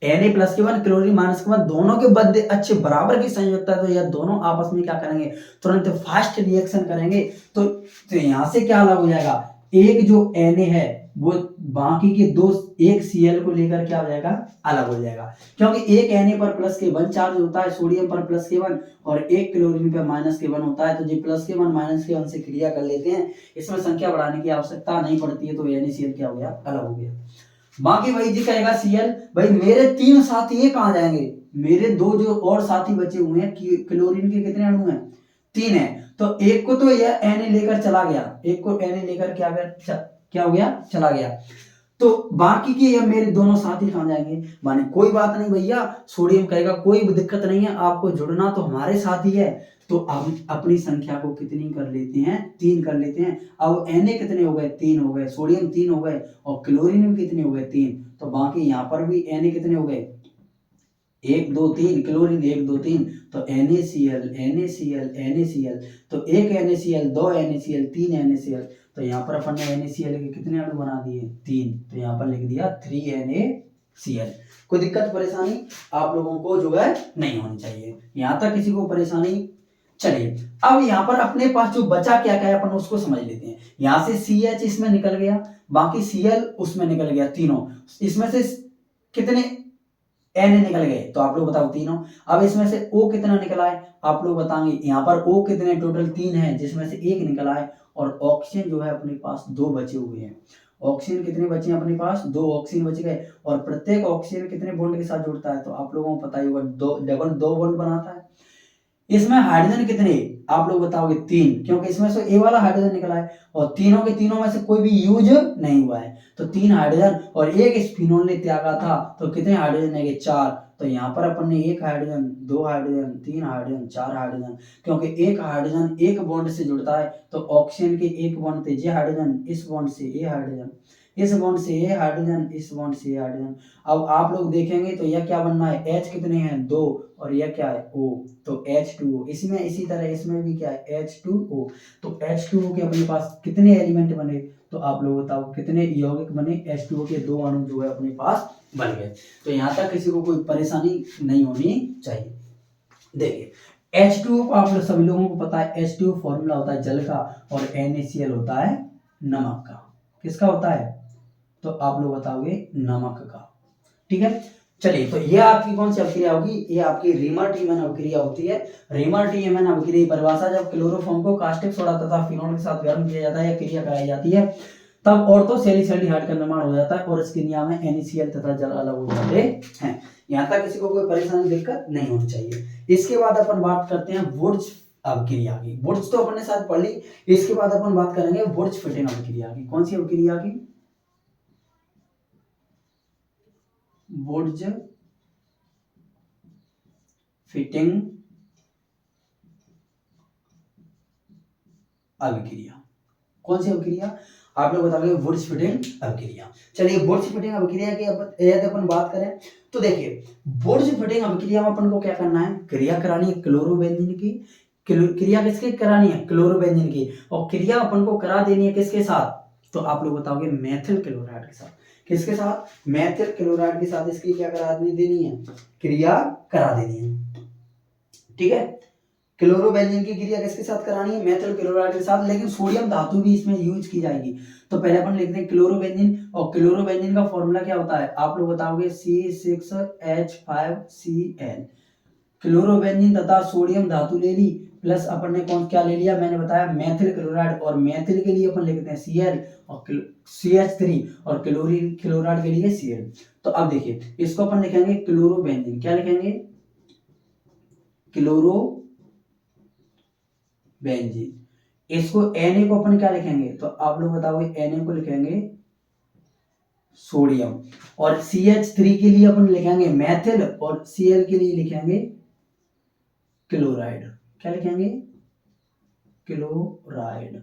Na प्लस के 1 क्लोरीन माइनस के 1 दोनों के बदले अच्छे बराबर की संयोजकता है, तो यह दोनों आपस में क्या करेंगे, तुरंत फास्ट रिएक्शन करेंगे। तो यहाँ से क्या अलग हो जाएगा, एक जो Na है वो बाकी के दो एक Cl को लेकर क्या हो जाएगा, अलग हो जाएगा, क्योंकि एक Na पर प्लस के 1 चार्ज होता है, सोडियम पर प्लस के 1 और एक क्लोरीन पर माइनस के 1 होता है। तो जो प्लस के 1 माइनस के 1 से क्रिया कर लेते हैं, इसमें संख्या बढ़ाने की आवश्यकता नहीं पड़ती है, तो NaCl क्या हो गया, अलग हो गया। बाकी भाई जी कहेगा Cl, भाई मेरे 3 साथी ये कहां जाएंगे, मेरे 2 जो और साथी बचे हुए हैं क्लोरीन के कितने अणु हैं, 3 है, तो एक को तो यह Na लेकर चला गया, एक को Na लेकर क्या हो गया, चला गया, तो बाकी के ये मेरे दोनों साथी कहां जाएंगे, माने कोई बात नहीं भैया, सोडियम कहेगा कोई दिक्कत नहीं है, आपको जुड़ना तो हमारे साथ ही है, तो हम अपनी संख्या को कितनी कर लेते हैं, 3 कर लेते हैं। अब Na कितने हो गए, 3 हो गए, सोडियम 3 हो गए और क्लोरीन भी कितने हो गए, 3, तो बाकी यहाँ पर भी Na कितने हो गए, 1 2 3, क्लोरीन 1 2 3, तो NaCl NaCl NaCl, तो एक NaCl, 2 NaCl, 3 NaCl, तो यहाँ पर अपन ने NaCl के कितने अणु बना दिए, 3, तो यहाँ पर लिख दिया 3 NaCl। कोई दिक्कत परेशानी आप लोगों को जो है नहीं होनी चाहिए, यहाँ तक किसी को परेशानी। चलिए अब यहाँ पर अपने पास जो बचा क्या क्या है अपन उसको समझ लेते हैं। यहाँ से CH इसमें निकल गया, बाकी Cl उसमें निकल गया, तीनों इसमें से कितने Na निकल गए, तो आप लोग बताओ तीनों। अब इसमें से O कितना निकला है, आप लोग बताएंगे, यहाँ पर O कितने, टोटल 3 है जिसमें से एक निकला है, और ऑक्सीजन जो है अपने पास 2 बचे हुए हैं। ऑक्सीजन कितने बचे हैं अपने पास, 2 ऑक्सीजन बच गए, और प्रत्येक ऑक्सीजन कितने बॉन्ड के साथ जुड़ता है, तो आप लोगों को पता ही होगा, दो बॉन्ड बनाता है। इसमें हाइड्रोजन कितने, आप लोग बताओगे 3, क्योंकि इसमें से ए वाला हाइड्रोजन निकला है और तीनों के तीनों में से कोई भी यूज नहीं हुआ है, तो 3 हाइड्रोजन और एक स्पिनोल ने त्यागा था, तो कितने हाइड्रोजन है, 4, तो यहाँ पर अपन ने 1 हाइड्रोजन, 2 हाइड्रोजन, 3 हाइड्रोजन, 4 हाइड्रोजन, क्योंकि एक हाइड्रोजन एक बॉन्ड से जुड़ता है, तो ऑक्सीजन के एक बॉन्ड थे जे हाइड्रोजन, इस बॉन्ड से ए हाइड्रोजन, इस बॉन्ड से ए हाइड्रोजन, इस बॉन्ड से ए हाइड्रोजन। अब आप लोग देखेंगे तो यह क्या बनना है, H कितने हैं, 2, और यह क्या है O, तो H2O। इसमें इसी तरह इसमें भी क्या है, H2O, तो H2O के अपने पास कितने एलिमेंट बने, तो आप लोग बताओ कितने यौगिक बने, H2O के 2 अणु जो है अपने पास बन गए। तो यहाँ तक किसी को कोई परेशानी नहीं होनी चाहिए। देखिए H2O को आप लोग सभी लोगों को पता है, H2O फॉर्मूला होता है जल का, और NaCl होता है नमक का। किसका होता है, तो आप लोग बताओगे नमक का, ठीक है। चलिए तो ये आपकी कौन सी अभिक्रिया होगी, ये आपकी रीमर टीमन अभिक्रिया होती है। रीमर टीमन अभिक्रिया की परिभाषा, जब क्लोरोफॉर्म को कास्टिक सोडा तथा फिनोल के साथ गर्म किया जाता है या क्रिया कराई जाती है, तब ऑर्थोसेलिसल्डिहाइड का निर्माण हो जाता है और इस क्रिया में NaCl तथा जल अलग हो जाते हैं। यहाँ तक किसी को कोई परेशानी दिक्कत नहीं होनी चाहिए। इसके बाद अपन बात करते हैं वुर्ज अभिक्रिया की। वुर्ज तो अपन ने साथ पढ़ ली, इसके बाद अपन बात करेंगे वुर्ज फिटिंग अभिक्रिया की। कौन सी अभिक्रिया की, वुर्ज फिटिंग अभिक्रिया। कौन सी अभिक्रिया, आप लोग बताओगे वुर्ज फिटिंग अभिक्रिया। चलिए वुर्ज फिटिंग अभिक्रिया की यदि अपन बात करें तो देखिए, वुर्ज फिटिंग अभिक्रिया में अपन को क्या करना है, क्रिया करानी है क्लोरोबेंजीन की। क्रिया किसकी करानी है, क्लोरोबेंजीन की, और क्रिया अपन को करा देनी है किसके साथ, तो आप लोग बताओगे मेथिल क्लोराइड के साथ। किसके साथ, मेथिल क्लोराइड के साथ इसकी क्या करा देनी है, क्रिया करा देनी है, ठीक है। क्लोरोबेंजीन की क्रिया किसके साथ करानी है, मेथिल क्लोराइड के साथ, लेकिन सोडियम धातु भी इसमें यूज की जाएगी। तो पहले अपन लिखते हैं क्लोरोबेंजीन, और क्लोरोबेंजीन का फॉर्मूला क्या होता है, आप लोग बताओगे C6H5Cl। क्लोरोबेंजीन तथा सोडियम धातु ले ली, प्लस अपन ने कौन क्या ले लिया, मैंने बताया मेथिल क्लोराइड, और मेथिल के लिए अपन लिखते हैं Cl और CH3, और क्लोरीन क्लोराइड के लिए Cl। तो अब देखिए इसको अपन लिखेंगे क्लोरोबेंजीन, क्या लिखेंगे, क्लोरोबेंजीन। इसको Na को अपन क्या लिखेंगे, तो आप लोग बताओगे Na को लिखेंगे सोडियम, और CH3 के लिए अपन लिखेंगे मेथिल, और Cl के लिए लिखेंगे क्लोराइड। क्या लिखेंगे, क्लोराइड।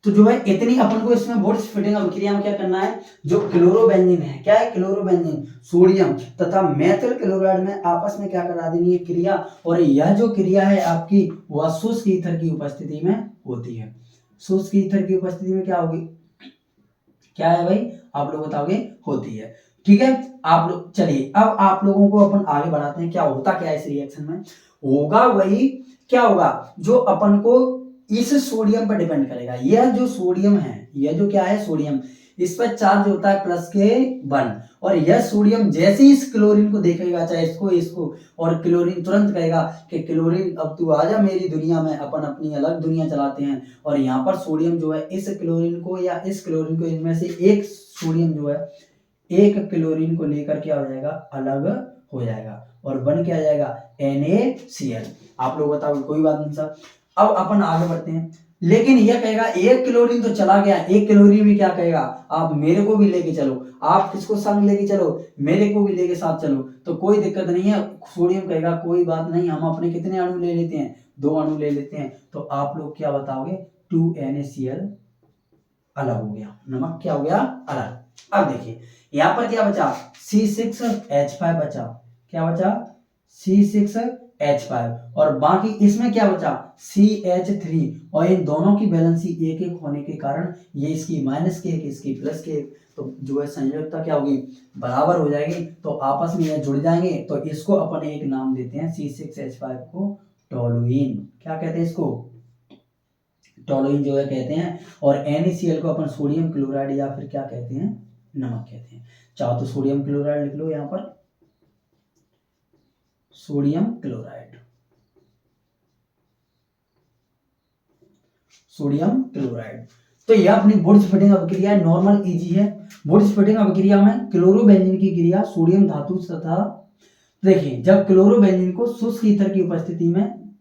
तो जो है इतनी अपन को इसमें वुड्स फिटिंग अभिक्रिया में क्या करना है, जो क्लोरोबेंजीन है, क्या है क्लोरोबेंजीन, सोडियम तथा मेथिल क्लोराइड में आपस में क्या करा देनी है क्रिया, और यह जो क्रिया है आपकी वह शुष्क ईथर की उपस्थिति में होती है। शुष्क ईथर की उपस्थिति में क्या होगी, क्या है भाई, आप लोग बताओगे, होती है। ठीक है, आप लोग चलिए अब आप लोगों को अपन आगे बढ़ाते हैं, क्या होता क्या है इस रिएक्शन में, होगा वही, क्या होगा, जो अपन को इस सोडियम पर डिपेंड करेगा। यह जो सोडियम है, यह जो क्या है सोडियम, इस पर चार्ज होता है +1, और यह सोडियम जैसे ही इस क्लोरीन को देखेगा, चाहे इसको, और क्लोरीन तुरंत कहेगा कि क्लोरीन अब तू आजा मेरी दुनिया में, अपन अपनी अलग दुनिया चलाते हैं। और यहाँ पर सोडियम जो है इस क्लोरीन को या इस क्लोरीन को, इनमें से एक सोडियम जो है एक क्लोरीन को लेकर क्या हो जाएगा, अलग हो जाएगा, और बन क्या जाएगा, NaCl। आप लोग बताओ, कोई बात नहीं सर। अब अपन आगे बढ़ते हैं, लेकिन यह कहेगा एक क्लोरीन तो चला गया, एक क्लोरीन भी क्या कहेगा, आप मेरे को भी लेके चलो, आप किसको संग लेके चलो, मेरे को भी लेके साथ चलो, तो कोई दिक्कत नहीं है। सोडियम कहेगा कोई बात नहीं, हम अपने कितने अणु ले लेते हैं, 2 अणु ले लेते हैं। तो आप लोग क्या बताओगे, 2NaCl अलग हो गया, नमक क्या हो गया, अलग। अब देखिए यहाँ पर क्या बचा, C6H5 बचा, क्या बचा, C6H5, और बाकी इसमें क्या बचा, CH3, और इन दोनों की वैलेंसी 1-1 होने के कारण ये इसकी -1 इसकी +1, तो जो है संयोजकता क्या होगी, बराबर हो जाएगी, तो आपस में ये जुड़ जाएंगे। तो इसको अपन एक नाम देते हैं, C6H5 को टोलुइन, क्या कहते हैं इसको, टोलुइन जो है कहते हैं, और NaCl को अपन सोडियम क्लोराइड या फिर क्या कहते हैं, नमक कहते हैं। चाहो तो सोडियम क्लोराइड लिख लो यहाँ पर, सोडियम क्लोराइड, सोडियम क्लोराइड। तो यह अपनी वुड्स फिटिंग अभिक्रिया है, नॉर्मल इजी है। वुड्स फिटिंग अभिक्रिया में क्लोरोबेंजीन की क्रिया सोडियम धातु तथा, देखिए जब क्लोरोबेंजीन को शुष्क ईथर की उपस्थिति में,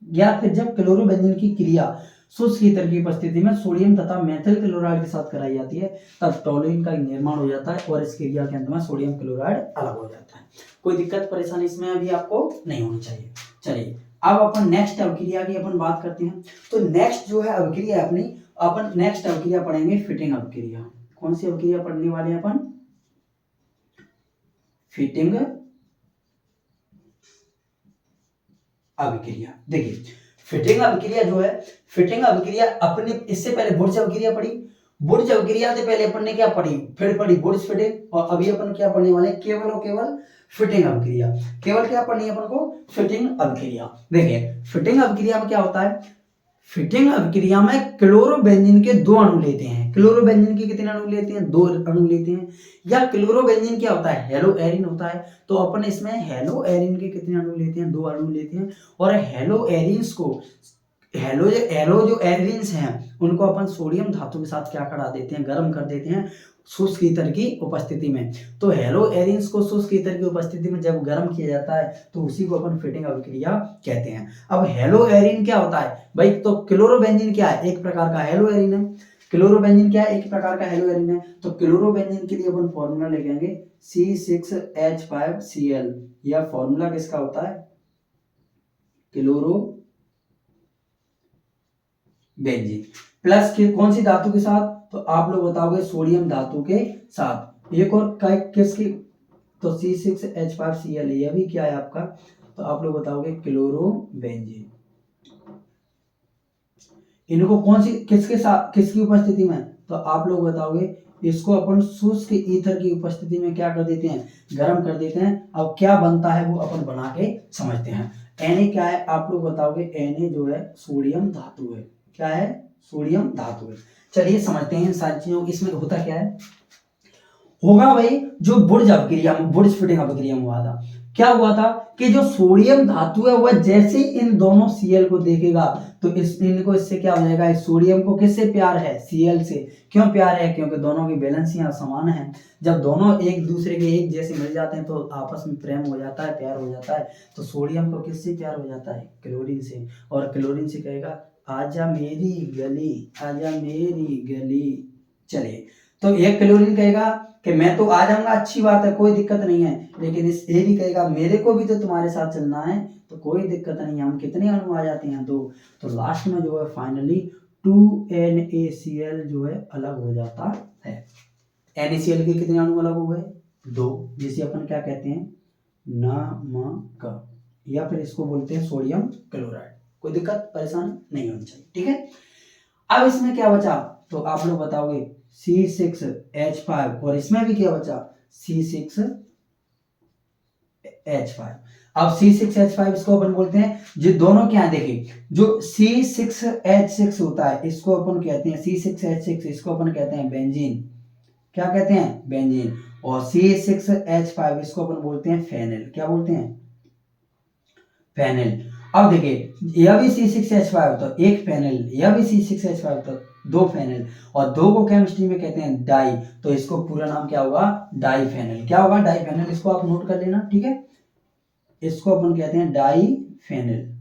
या फिर जब क्लोरोबेंजीन की क्रिया शुष्क ईथर की उपस्थिति में सोडियम तथा मेथिल क्लोराइड के साथ कराई जाती है, तब टोलुइन का निर्माण हो जाता है, और इस क्रिया के अंत में सोडियम क्लोराइड अलग हो जाता है। कोई दिक्कत परेशानी इसमें अभी आपको नहीं होनी चाहिए। चलिए अब अपन नेक्स्ट अभिक्रिया की अपन बात करते हैं। तो नेक्स्ट जो है अभिक्रिया अपनी, अपन नेक्स्ट अभिक्रिया पढ़ेंगे फिटिंग अभिक्रिया। कौन सी अभिक्रिया पढ़ने वाले हैं अपन, फिटिंग अभिक्रिया। देखिए फिटिंग अभिक्रिया जो है, फिटिंग अभिक्रिया अपने, इससे पहले वुड्स अभिक्रिया पढ़ी, वुड्स अभिक्रिया से पहले अपन ने क्या पढ़ी, फिर पढ़ी वुड्स फिटिंग, और अभी अपन क्या पढ़ने वाले, केवल और केवल फिटिंग अभिक्रिया। केवल क्या पढ़नी है अपन को, फिटिंग अभिक्रिया। देखिए फिटिंग अभिक्रिया में क्या होता है, फिटिंग अभिक्रिया में क्लोरोबेंजीन के 2 अणु लेते हैं। क्लोरोबेंजीन के कितने अणु लेते हैं, 2 अणु लेते हैं। या क्लोरोबेंजीन क्या होता है, हेलो एरिन होता है, तो अपन इसमें हेलो एरिन के कितने अणु लेते हैं, 2 अणु लेते हैं। और हेलो एरिन्स को, हेलो जो एरिन्स हैं उनको अपन सोडियम धातु के साथ क्या करा देते हैं, गर्म कर देते हैं शुष्क ईथर की उपस्थिति में। तो हेलो एरिन्स को शुष्क ईथर की उपस्थिति में जब गर्म किया जाता है तो उसी को अपन फिटिंग अभिक्रिया कहते हैं। अब हेलो एरिन क्या होता है भाई, तो क्लोरोबेंजीन क्या है, एक प्रकार का हेलो एरिन है। क्लोरोबेंजीन क्या है, एक प्रकार का हेलो एरिन है। तो क्लोरोबेंजीन के लिए अपन फॉर्मूला लिखेंगे C6H5Cl। यह फॉर्मूला किसका होता है, क्लोरोबेंजीन। प्लस कौन सी धातु के साथ, तो आप लोग बताओगे सोडियम धातु के साथ। एक और किसकी, तो C6H5Cl, यह भी क्या है आपका, तो आप लोग बताओगे क्लोरोबेंजीन। इनको कौन सी, किसके साथ, किसकी उपस्थिति में, तो आप लोग बताओगे इसको अपन शुष्क ईथर की उपस्थिति में क्या कर देते हैं, गर्म कर देते हैं। अब क्या बनता है वो अपन बना के समझते हैं। Na क्या है, आप लोग बताओगे, Na जो है सोडियम धातु है। क्या है, सोडियम धातु है। चलिए समझते हैं इन सारी चीजों, इसमें होता क्या है, होगा भाई जो वुड्स अभिक्रिया में, वुड्स फिटिंग अभिक्रिया में हुआ था, क्या हुआ था कि जो सोडियम धातु है वह जैसे ही इन दोनों Cl को देखेगा तो इनको इससे क्या हो जाएगा, इस सोडियम को किससे प्यार है, Cl से। क्यों प्यार है, क्योंकि दोनों की वैलेंसियां समान है। जब दोनों एक दूसरे के एक जैसे मिल जाते हैं तो आपस में प्रेम हो जाता है, प्यार हो जाता है। तो सोडियम को किससे प्यार हो जाता है, क्लोरीन से। और क्लोरीन से कहेगा आजा मेरी गली, आजा मेरी गली। चलिए तो एक क्लोरीन कहेगा कि मैं तो आ जाऊंगा, अच्छी बात है, कोई दिक्कत नहीं है। लेकिन इस ए भी कहेगा मेरे को भी तो तुम्हारे साथ चलना है, तो कोई दिक्कत नहीं है। हम कितने अणु आ जाते हैं, 2। तो लास्ट में जो है फाइनली 2NaCl जो है अलग हो जाता है। NaCl के कितने अणु अलग हो गए? 2, जिसे अपन क्या कहते हैं? नमक, या फिर इसको बोलते हैं सोडियम क्लोराइड। कोई दिक्कत परेशानी नहीं होनी चाहिए, ठीक है। अब इसमें क्या बचा? तो आप लोग बताओगे C6H5, और इसमें भी क्या बचा? C6H5। अब C6H5 इसको अपन बोलते हैं, जो दोनों क्या है देखिए, जो C6H6 होता है इसको अपन कहते हैं C6H6, इसको अपन कहते हैं बेंजीन। क्या कहते हैं? बेंजीन। और C6H5 इसको अपन बोलते हैं फेनिल। क्या बोलते हैं? फेनिल। अब देखिए, यह भी C6H5 तो एक फेनिल, यह भी C6H5 तो 2 फेनिल, और 2 को केमिस्ट्री में कहते हैं डाई, तो इसको पूरा नाम क्या होगा? डाईफेनिल। क्या होगा? डाईफेनिल। इसको आप नोट कर लेना, ठीक है। इसको अपन कहते हैं डाईफेनिल,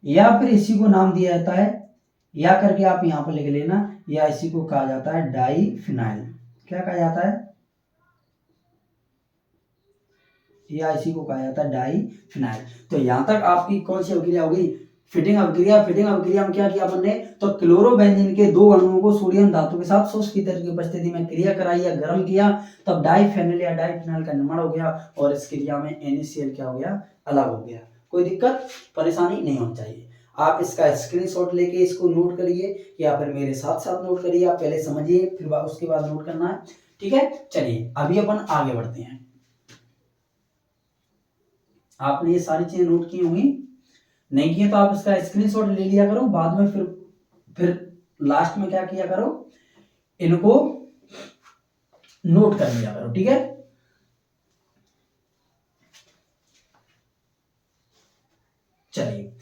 या फिर इसी को नाम दिया जाता है, या करके आप यहां पर लिख लेना, या इसी को कहा जाता है डाईफिनाइल। क्या कहा जाता है? या इसी को कहा जाता है डाईफिनाइल। तो यहां तक आपकी कौन सी अभिक्रिया होगी? फिटिंग अभिक्रिया। फिटिंग अभिक्रिया में क्या किया अपन ने? तो क्लोरोबेंजीन के 2 अणुओं को सोडियम धातु के साथ शुष्क ईंधन की उपस्थिति में क्रिया कराई या गर्म किया, तब डाईफेनिल या डाईफिनाइल का निर्माण हो गया, और इस क्रिया में NaCl क्या हो गया? अलग हो गया। कोई दिक्कत परेशानी नहीं होनी चाहिए। आप इसका स्क्रीनशॉट लेके इसको नोट करिए, या फिर मेरे साथ साथ नोट करिए। आप पहले समझिए, फिर उसके बाद नोट करना है, ठीक है। चलिए अभी अपन आगे बढ़ते हैं। आपने ये सारी चीजें नोट की होंगी, नहीं किए तो आप इसका स्क्रीनशॉट ले लिया करो, बाद में फिर लास्ट में क्या किया करो? इनको नोट कर लिया करो, ठीक है। चलिए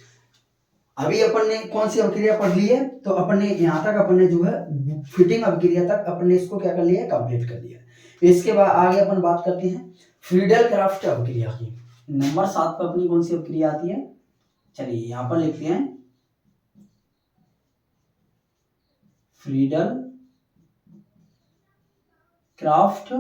अभी अपन ने कौन सी अभिक्रिया पढ़ ली है? तो अपन ने यहां तक अपन ने जो है फिटिंग अभिक्रिया तक अपन ने इसको क्या कर लिया? कंप्लीट कर लिया। इसके बाद आगे अपन बात करते हैं फ्रीडल क्राफ्ट अभिक्रिया की। नंबर 7 पर अपनी कौन सी अभिक्रिया आती है? चलिए यहां पर लिखते हैं फ्रीडल क्राफ्ट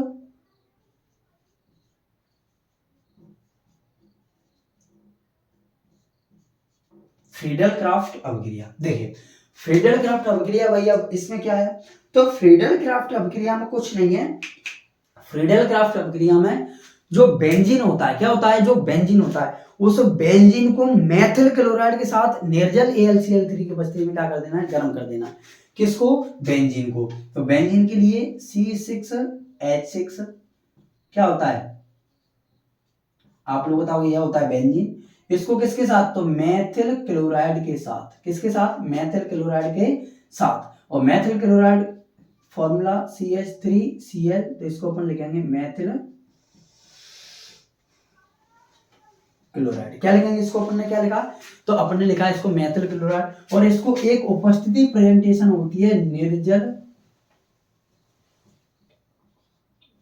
फ्रीडल क्राफ्ट अभिक्रिया। देखिए फ्रीडल क्राफ्ट अभिक्रिया भाई, अब इसमें क्या है? तो फ्रीडल क्राफ्ट अभिक्रिया में कुछ नहीं है। फ्रीडल क्राफ्ट अभिक्रिया में जो बेंजीन होता है, क्या होता है? जो बेंजीन होता है, उस बेंजीन को मेथिल क्लोराइड के साथ निर्जल AlCl3 की उपस्थिति में क्या कर देना है? गर्म कर देना है। किसको? बेंजीन को। तो बेंजीन के लिए C6H6 क्या होता है? आप लोग बताओ। यह होता है बेंजीन। इसको किसके साथ? तो मेथिल क्लोराइड के साथ। किसके साथ? मेथिल क्लोराइड के साथ। और मेथिल क्लोराइड फॉर्मूला CH3Cl, तो इसको अपन लिखेंगे मेथिल क्लोराइड। क्या लिखेंगे इसको? अपन ने क्या लिखा? तो अपन ने लिखा इसको मेथिल क्लोराइड, और इसको एक उपस्थिति प्रेजेंटेशन होती है निर्जल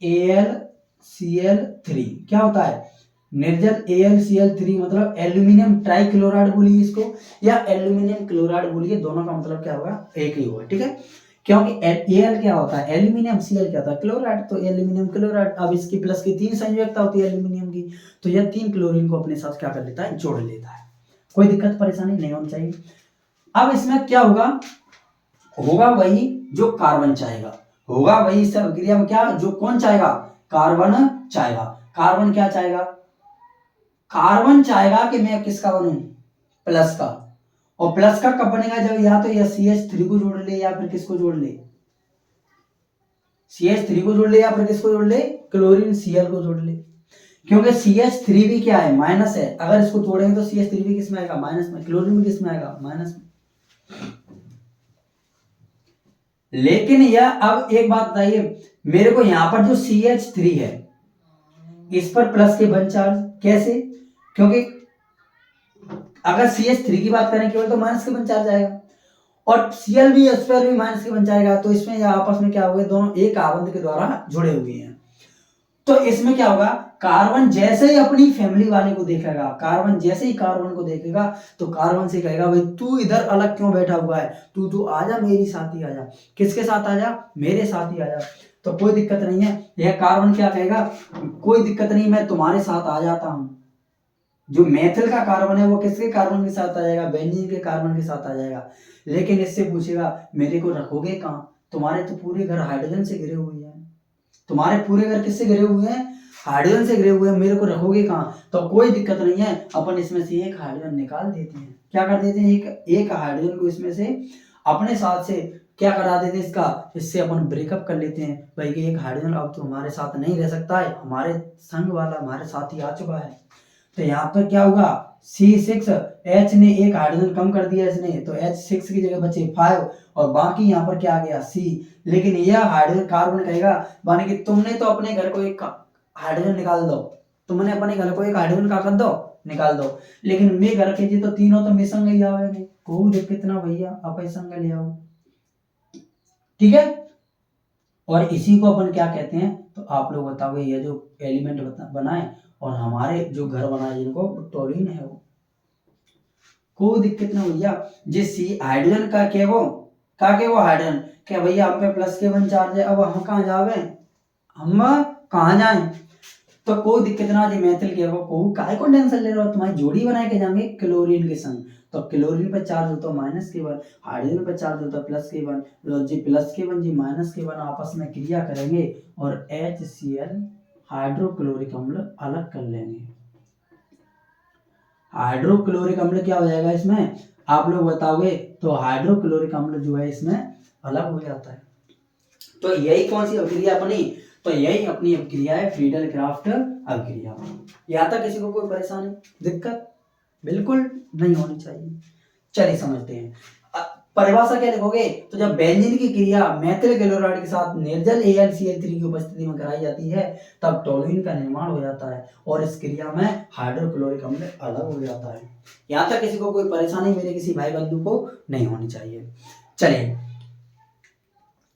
AlCl3। क्या होता है? निर्जल AlCl3 मतलब एल्यूमिनियम ट्राइक्लोराइड बोलिए इसको, या एल्यूमिनियम क्लोराइड बोलिए, दोनों का मतलब क्या होगा? एक ही होगा, ठीक है। क्योंकि Al क्या होता है? एल्यूमिनियम, Cl क्या होता है? क्लोराइड, तो एल्यूमिनियम क्लोराइड। अब इसकी प्लस की 3 संयोजकता होती है एल्यूमिनियम की, तो यह 3 क्लोरीन को अपने साथ क्या कर लेता है? जोड़ लेता है। कोई दिक्कत परेशानी नहीं होनी चाहिए। अब इसमें क्या होगा? होगा वही जो कार्बन चाहेगा, होगा वही इस अभिक्रिया में क्या? जो कौन चाहेगा? कार्बन चाहेगा। कार्बन क्या चाहेगा? कार्बन चाहेगा कि मैं किसका बनूं? प्लस का। और प्लस का कब बनेगा? जब या तो यह CH3 को जोड़ ले, या फिर किसको जोड़ ले? CH3 को जोड़ ले, या फिर किसको जोड़ ले? क्लोरीन Cl को जोड़ ले। क्योंकि CH3 भी क्या है? माइनस है। अगर इसको जोड़ेंगे तो CH3 भी किसमें आएगा? माइनस में। क्लोरीन भी किसमें आएगा? माइनस में। लेकिन यह, अब एक बात बताइए मेरे को, यहां पर जो CH3 है इस पर प्लस के वन चार्ज। कैसे? क्योंकि अगर CH3 की बात करें केवल, तो माइनस के वन चार्ज आएगा, और Cl भी इस पर भी माइनस के वन चार्ज आएगा। तो इसमें यह आपस में क्या हुए? दोनों एक आबंध के द्वारा जुड़े हुए हैं। तो इसमें क्या होगा? कार्बन जैसे ही अपनी फैमिली वाले को देखेगा, कार्बन जैसे ही कार्बन को देखेगा, तो कार्बन से कहेगा भाई तू इधर अलग क्यों बैठा हुआ है? तू आजा, मेरी साथ ही आजा। किसके साथ आजा? मेरे साथ ही आजा। तो कोई दिक्कत नहीं है। यह कार्बन क्या कहेगा? कोई दिक्कत नहीं, मैं तुम्हारे साथ आ जाता हूं। जो मेथिल का कार्बन है वो किसके कार्बन के साथ आ जाएगा, बेंजीन के कार्बन के साथ आ जाएगा। लेकिन इससे पूछेगा मेरे को रखोगे कहाँ, तुम्हारे तो पूरे घर हाइड्रोजन से घिरे हुए हैं, तुम्हारे पूरे घर किससे घिरे हुए हैं, हाइड्रोजन से घिरे हुए हैं, मेरे को रखोगे कहाँ। तो कोई दिक्कत नहीं है, अपन इसमें से एक हाइड्रोजन निकाल देते हैं। क्या कर देते हैं, एक हाइड्रोजन को इसमें से अपने साथ से क्या करा देते हैं, इससे अपन ब्रेकअप कर लेते हैं भाई कि एक हाइड्रोजन अब तो हमारे साथ नहीं रह सकता है, हमारे संग वाला हमारे साथ ही आ चुका है। तो यहाँ पर क्या होगा, C6H ने एक हाइड्रोजन कम कर दिया इसने, तो H6 की जगह बचे 5 और बाकी यहाँ पर क्या आ गया C। लेकिन यह हाइड्रोजन कार्बन कहेगा माने कि तुमने तो अपने घर को एक हाइड्रोजन निकाल दो, तुमने अपने घर को एक हाइड्रोजन का कर दो निकाल दो, लेकिन मैं घर के जी तो तीनों तो मैं संग ही आवेंगे, को देख कितना भैया आप संग ले आओ, ठीक है। और इसी को अपन क्या कहते हैं, तो आप लोग बताओगे ये जो एलिमेंट बनाए और हमारे जो घर बनाए जिनको टोलिन है वो, कोई दिक्कत ना भैया। जिस हाइड्रोजन का क्या वो हाइड्रोजन क्या भैया हम पे प्लस के वन चार्ज है, अब हम कहाँ जावे, हम कहाँ जाए, तो कोई दिक्कत ना जी मैथिल के वो को काहे को टेंशन ले रहे हो, तुम्हारी जोड़ी बना के जाएंगे क्लोरीन के संग, तो क्लोरीन पर चार्ज होता है माइनस के वन, हाइड्रोजन पर चार्ज होता है प्लस के वन, जी प्लस के वन जी माइनस के वन आपस में क्रिया करेंगे और HCl हाइड्रोक्लोरिक अम्ल अलग कर लेंगे। हाइड्रोक्लोरिक अम्ल क्या हो जाएगा इसमें, आप लोग बताओगे, तो हाइड्रोक्लोरिक अम्ल जो है इसमें अलग हो जाता है। तो यही कौन सी अभिक्रिया अपनी, तो यही अपनी अभिक्रिया है फ्रीडल क्राफ्ट अभिक्रिया। यहाँ तक किसी को कोई परेशानी दिक्कत बिल्कुल नहीं होनी चाहिए। चलिए समझते हैं, परिभाषा क्या लिखोगे, तो जब बेंजीन की क्रिया मेथिल क्लोराइड के साथ निर्जल AlCl3 की उपस्थिति में कराई जाती है तब टोलुइन का निर्माण हो जाता है और इस क्रिया में हाइड्रोक्लोरिक अम्ल अलग हो जाता है। यहाँ तक किसी को कोई परेशानी मेरे किसी भाई बंधु को नहीं होनी चाहिए। चलिए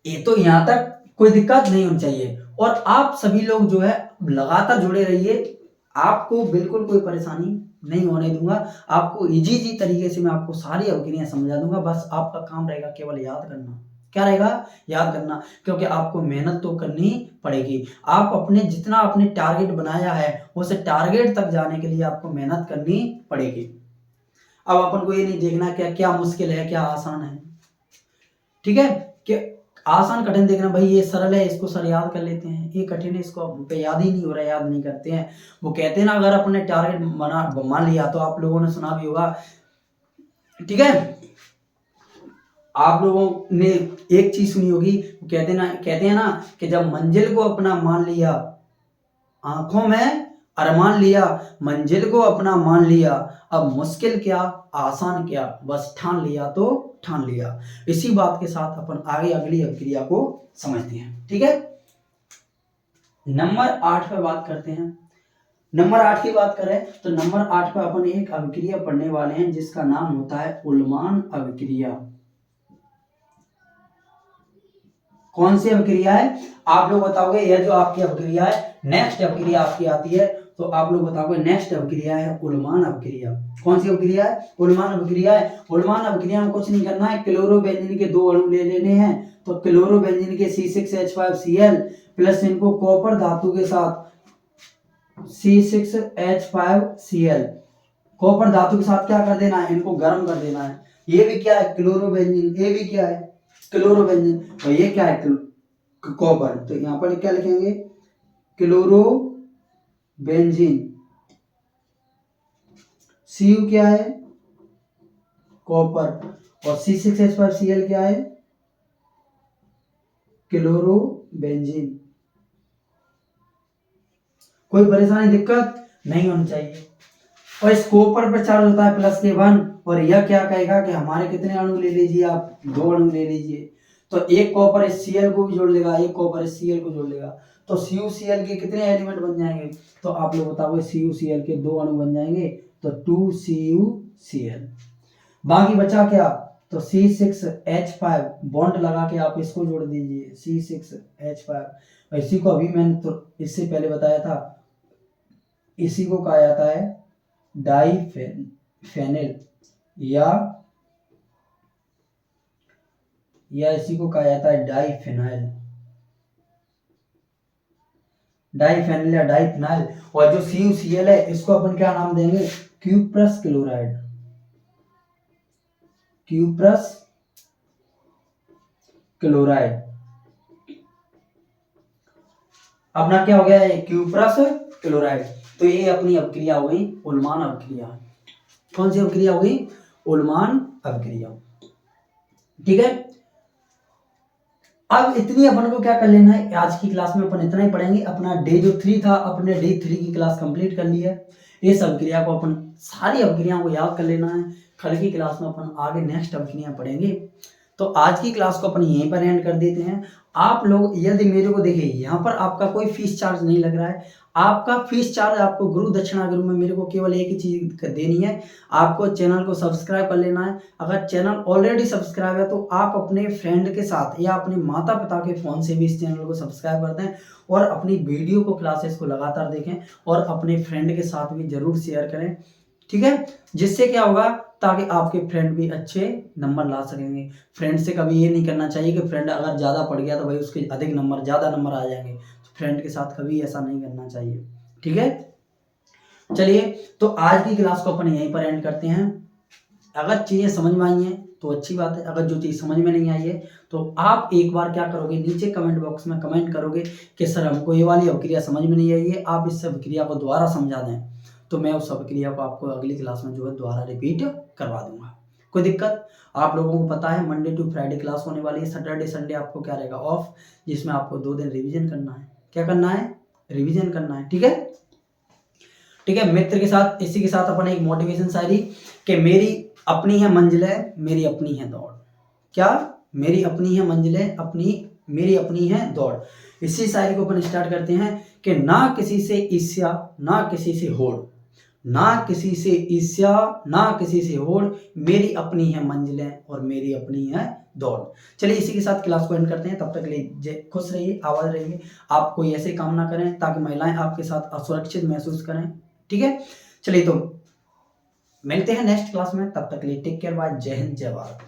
ये तो यहाँ तक कोई दिक्कत नहीं होनी चाहिए, और आप सभी लोग जो है लगातार जुड़े रहिए, आपको बिल्कुल कोई परेशानी नहीं होने दूंगा, आपको इजी तरीके से मैं आपको सारी अवक्रियाएं समझा दूंगा, बस आपका काम रहेगा केवल याद करना। क्या रहेगा, याद करना, क्योंकि आपको मेहनत तो करनी पड़ेगी, आप अपने जितना आपने टारगेट बनाया है उस टारगेट तक जाने के लिए आपको मेहनत करनी पड़ेगी। अब अपन को ये नहीं देखना क्या क्या मुश्किल है क्या आसान है, ठीक है, कि आसान कठिन देखना भाई ये सरल है इसको सर याद कर लेते हैं, ये कठिन है इसको पे याद ही नहीं हो रहा है, याद नहीं करते हैं। वो कहते हैं ना अगर अपने टारगेट मान लिया, तो आप लोगों ने सुना भी होगा, ठीक है, आप लोगों ने एक चीज सुनी होगी, कहते हैं ना कि जब मंजिल को अपना मान लिया, आंखों में अरमान लिया, मंजिल को अपना मान लिया, अब मुश्किल क्या आसान क्या बस ठान लिया तो ठान लिया। इसी बात के साथ अपन आगे अगली अभिक्रिया को समझते हैं, ठीक है। नंबर 8 पे बात करते हैं। नंबर 8 की बात करें तो नंबर 8 पे अपन एक अभिक्रिया पढ़ने वाले हैं जिसका नाम होता है उल्मान अभिक्रिया। कौन सी अभिक्रिया है, आप लोग बताओगे, यह जो आपकी अभिक्रिया है, नेक्स्ट अभिक्रिया आपकी आती है, तो आप लोग बताओगे नेक्स्ट अभिक्रिया है उल्मान अभिक्रिया। कौन सी अभिक्रिया है, उल्मान अभिक्रिया है। उल्मान अभिक्रिया में कुछ नहीं करना है, क्लोरोबेंजीन के दो अणु ले लेने हैं, तो क्लोरोबेंजीन के C6H5Cl प्लस इनको कॉपर धातु के साथ C6H5Cl कॉपर धातु के साथ क्या कर देना है, इनको गर्म कर देना है। ये भी क्या है क्लोरोबेंजीन, ये भी क्या है क्लोरोबेंजीन, तो ये क्या है कॉपर, तो यहाँ पर क्या लिखेंगे क्लोरोबेंजीन, Cu क्या है कॉपर, और C6H5Cl क्या है क्लोरोबेंजीन। कोई परेशानी दिक्कत नहीं होनी चाहिए। और इस कॉपर पर चार्ज होता है प्लस के 1, और यह क्या कहेगा कि हमारे कितने अणु ले लीजिए आप, 2 अणु ले लीजिए, तो एक कॉपर इस Cl को भी जोड़ लेगा, एक कॉपर इस Cl को जोड़ लेगा, तो CuCl के कितने एलिमेंट बन जाएंगे, तो आप लोग बताओगे CuCl के 2 अणु बन जाएंगे, तो 2CuCl। बाकी बचा क्या, तो C6H5 बॉन्ड लगा के आप इसको जोड़ दीजिए C6H5, इसी को अभी मैंने तो इससे पहले बताया था, इसी को कहा जाता है डाइफेनिल या इसी को कहा जाता है डाइफेनाइल। डाइफेनिल या डाइफिनाइल, और जो CuCl है इसको अपन क्या नाम देंगे, क्यूप्रस क्लोराइड, क्यूप्रस क्लोराइड। अपना क्या हो गया है, क्यूप्रस क्लोराइड। तो ये अपनी अभिक्रिया हो गई उल्मान अभिक्रिया। कौन सी अभिक्रिया हो गई, उल्मान अभिक्रिया। ठीक है, अब इतनी अपन को क्या कर लेना है, आज की क्लास में अपन इतना ही पढ़ेंगे। अपना डे जो 3 था, अपने डे 3 की क्लास कंप्लीट कर ली है। इस अभिक्रिया को अपन सारी अभिक्रियाओं को याद कर लेना है। कल की क्लास में अपन आगे नेक्स्ट अभिक्रिया पढ़ेंगे। तो आज की क्लास को अपन यहीं पर एंड कर देते हैं। आप लोग यदि मेरे को देखिए, यहाँ पर आपका कोई फीस चार्ज नहीं लग रहा है। आपका फीस चार्ज आपको गुरु दक्षिणा गुरु में मेरे को केवल एक ही चीज देनी है, आपको चैनल को सब्सक्राइब कर लेना है। अगर चैनल ऑलरेडी सब्सक्राइब है तो आप अपने फ्रेंड के साथ या अपने माता पिता के फोन से भी इस चैनल को सब्सक्राइब कर दें और अपनी वीडियो को, क्लासेस को लगातार देखें और अपने फ्रेंड के साथ भी जरूर शेयर करें। ठीक है, जिससे क्या होगा, ताकि आपके फ्रेंड भी अच्छे नंबर ला सकेंगे। फ्रेंड से कभी ये नहीं करना चाहिए कि फ्रेंड अगर ज़्यादा पढ़ गया तो भाई उसके अधिक नंबर, ज़्यादा नंबर आ जाएंगे। तो फ्रेंड के साथ कभी ऐसा नहीं करना चाहिए। ठीक है, चलिए तो आज की क्लास को अपन यहीं पर एंड करते हैं। अगर चीज़ें समझ में आई हैं तो अच्छी बात है, अगर जो चीज़ समझ में नहीं आई है तो आप एक बार क्या करोगे, नीचे कमेंट बॉक्स में कमेंट करोगे कि सर हमको ये वाली अभिक्रिया समझ में नहीं आई है, आप इस अभिक्रिया को दोबारा समझा दें। तो मैं उस अभिक्रिया को आपको अगली क्लास में जो है दोबारा रिपीट करवा दूंगा। कोई दिक्कत, आप लोगों को पता है मंडे टू फ्राइडे क्लास होने वाली है। सैटरडे संडे आपको क्या रहेगा, ऑफ, जिसमें आपको 2 दिन रिवीजन करना है। क्या करना है, रिवीजन करना है। ठीक है, ठीक है। मित्र के साथ, इसी के साथ अपन एक मोटिवेशन शायरी कि मेरी अपनी है मंजिलें, मेरी अपनी है दौड़। क्या, मेरी अपनी है मंजिलें, मेरी अपनी है दौड़। इसी शायरी को अपन स्टार्ट करते हैं कि ना किसी से ईर्ष्या, ना किसी से होड़, ना किसी से ईर्ष्या, ना किसी से होड़, मेरी अपनी है मंजिलें और मेरी अपनी है दौड़। चलिए इसी के साथ क्लास को एंड करते हैं। तब तक के लिए खुश रहिए, आवाज रहिए। आप कोई ऐसे काम ना करें ताकि महिलाएं आपके साथ असुरक्षित महसूस करें। ठीक है, चलिए तो मिलते हैं नेक्स्ट क्लास में। तब तक के लिए टेक केयर, बाय, जय हिंद, जय भारत।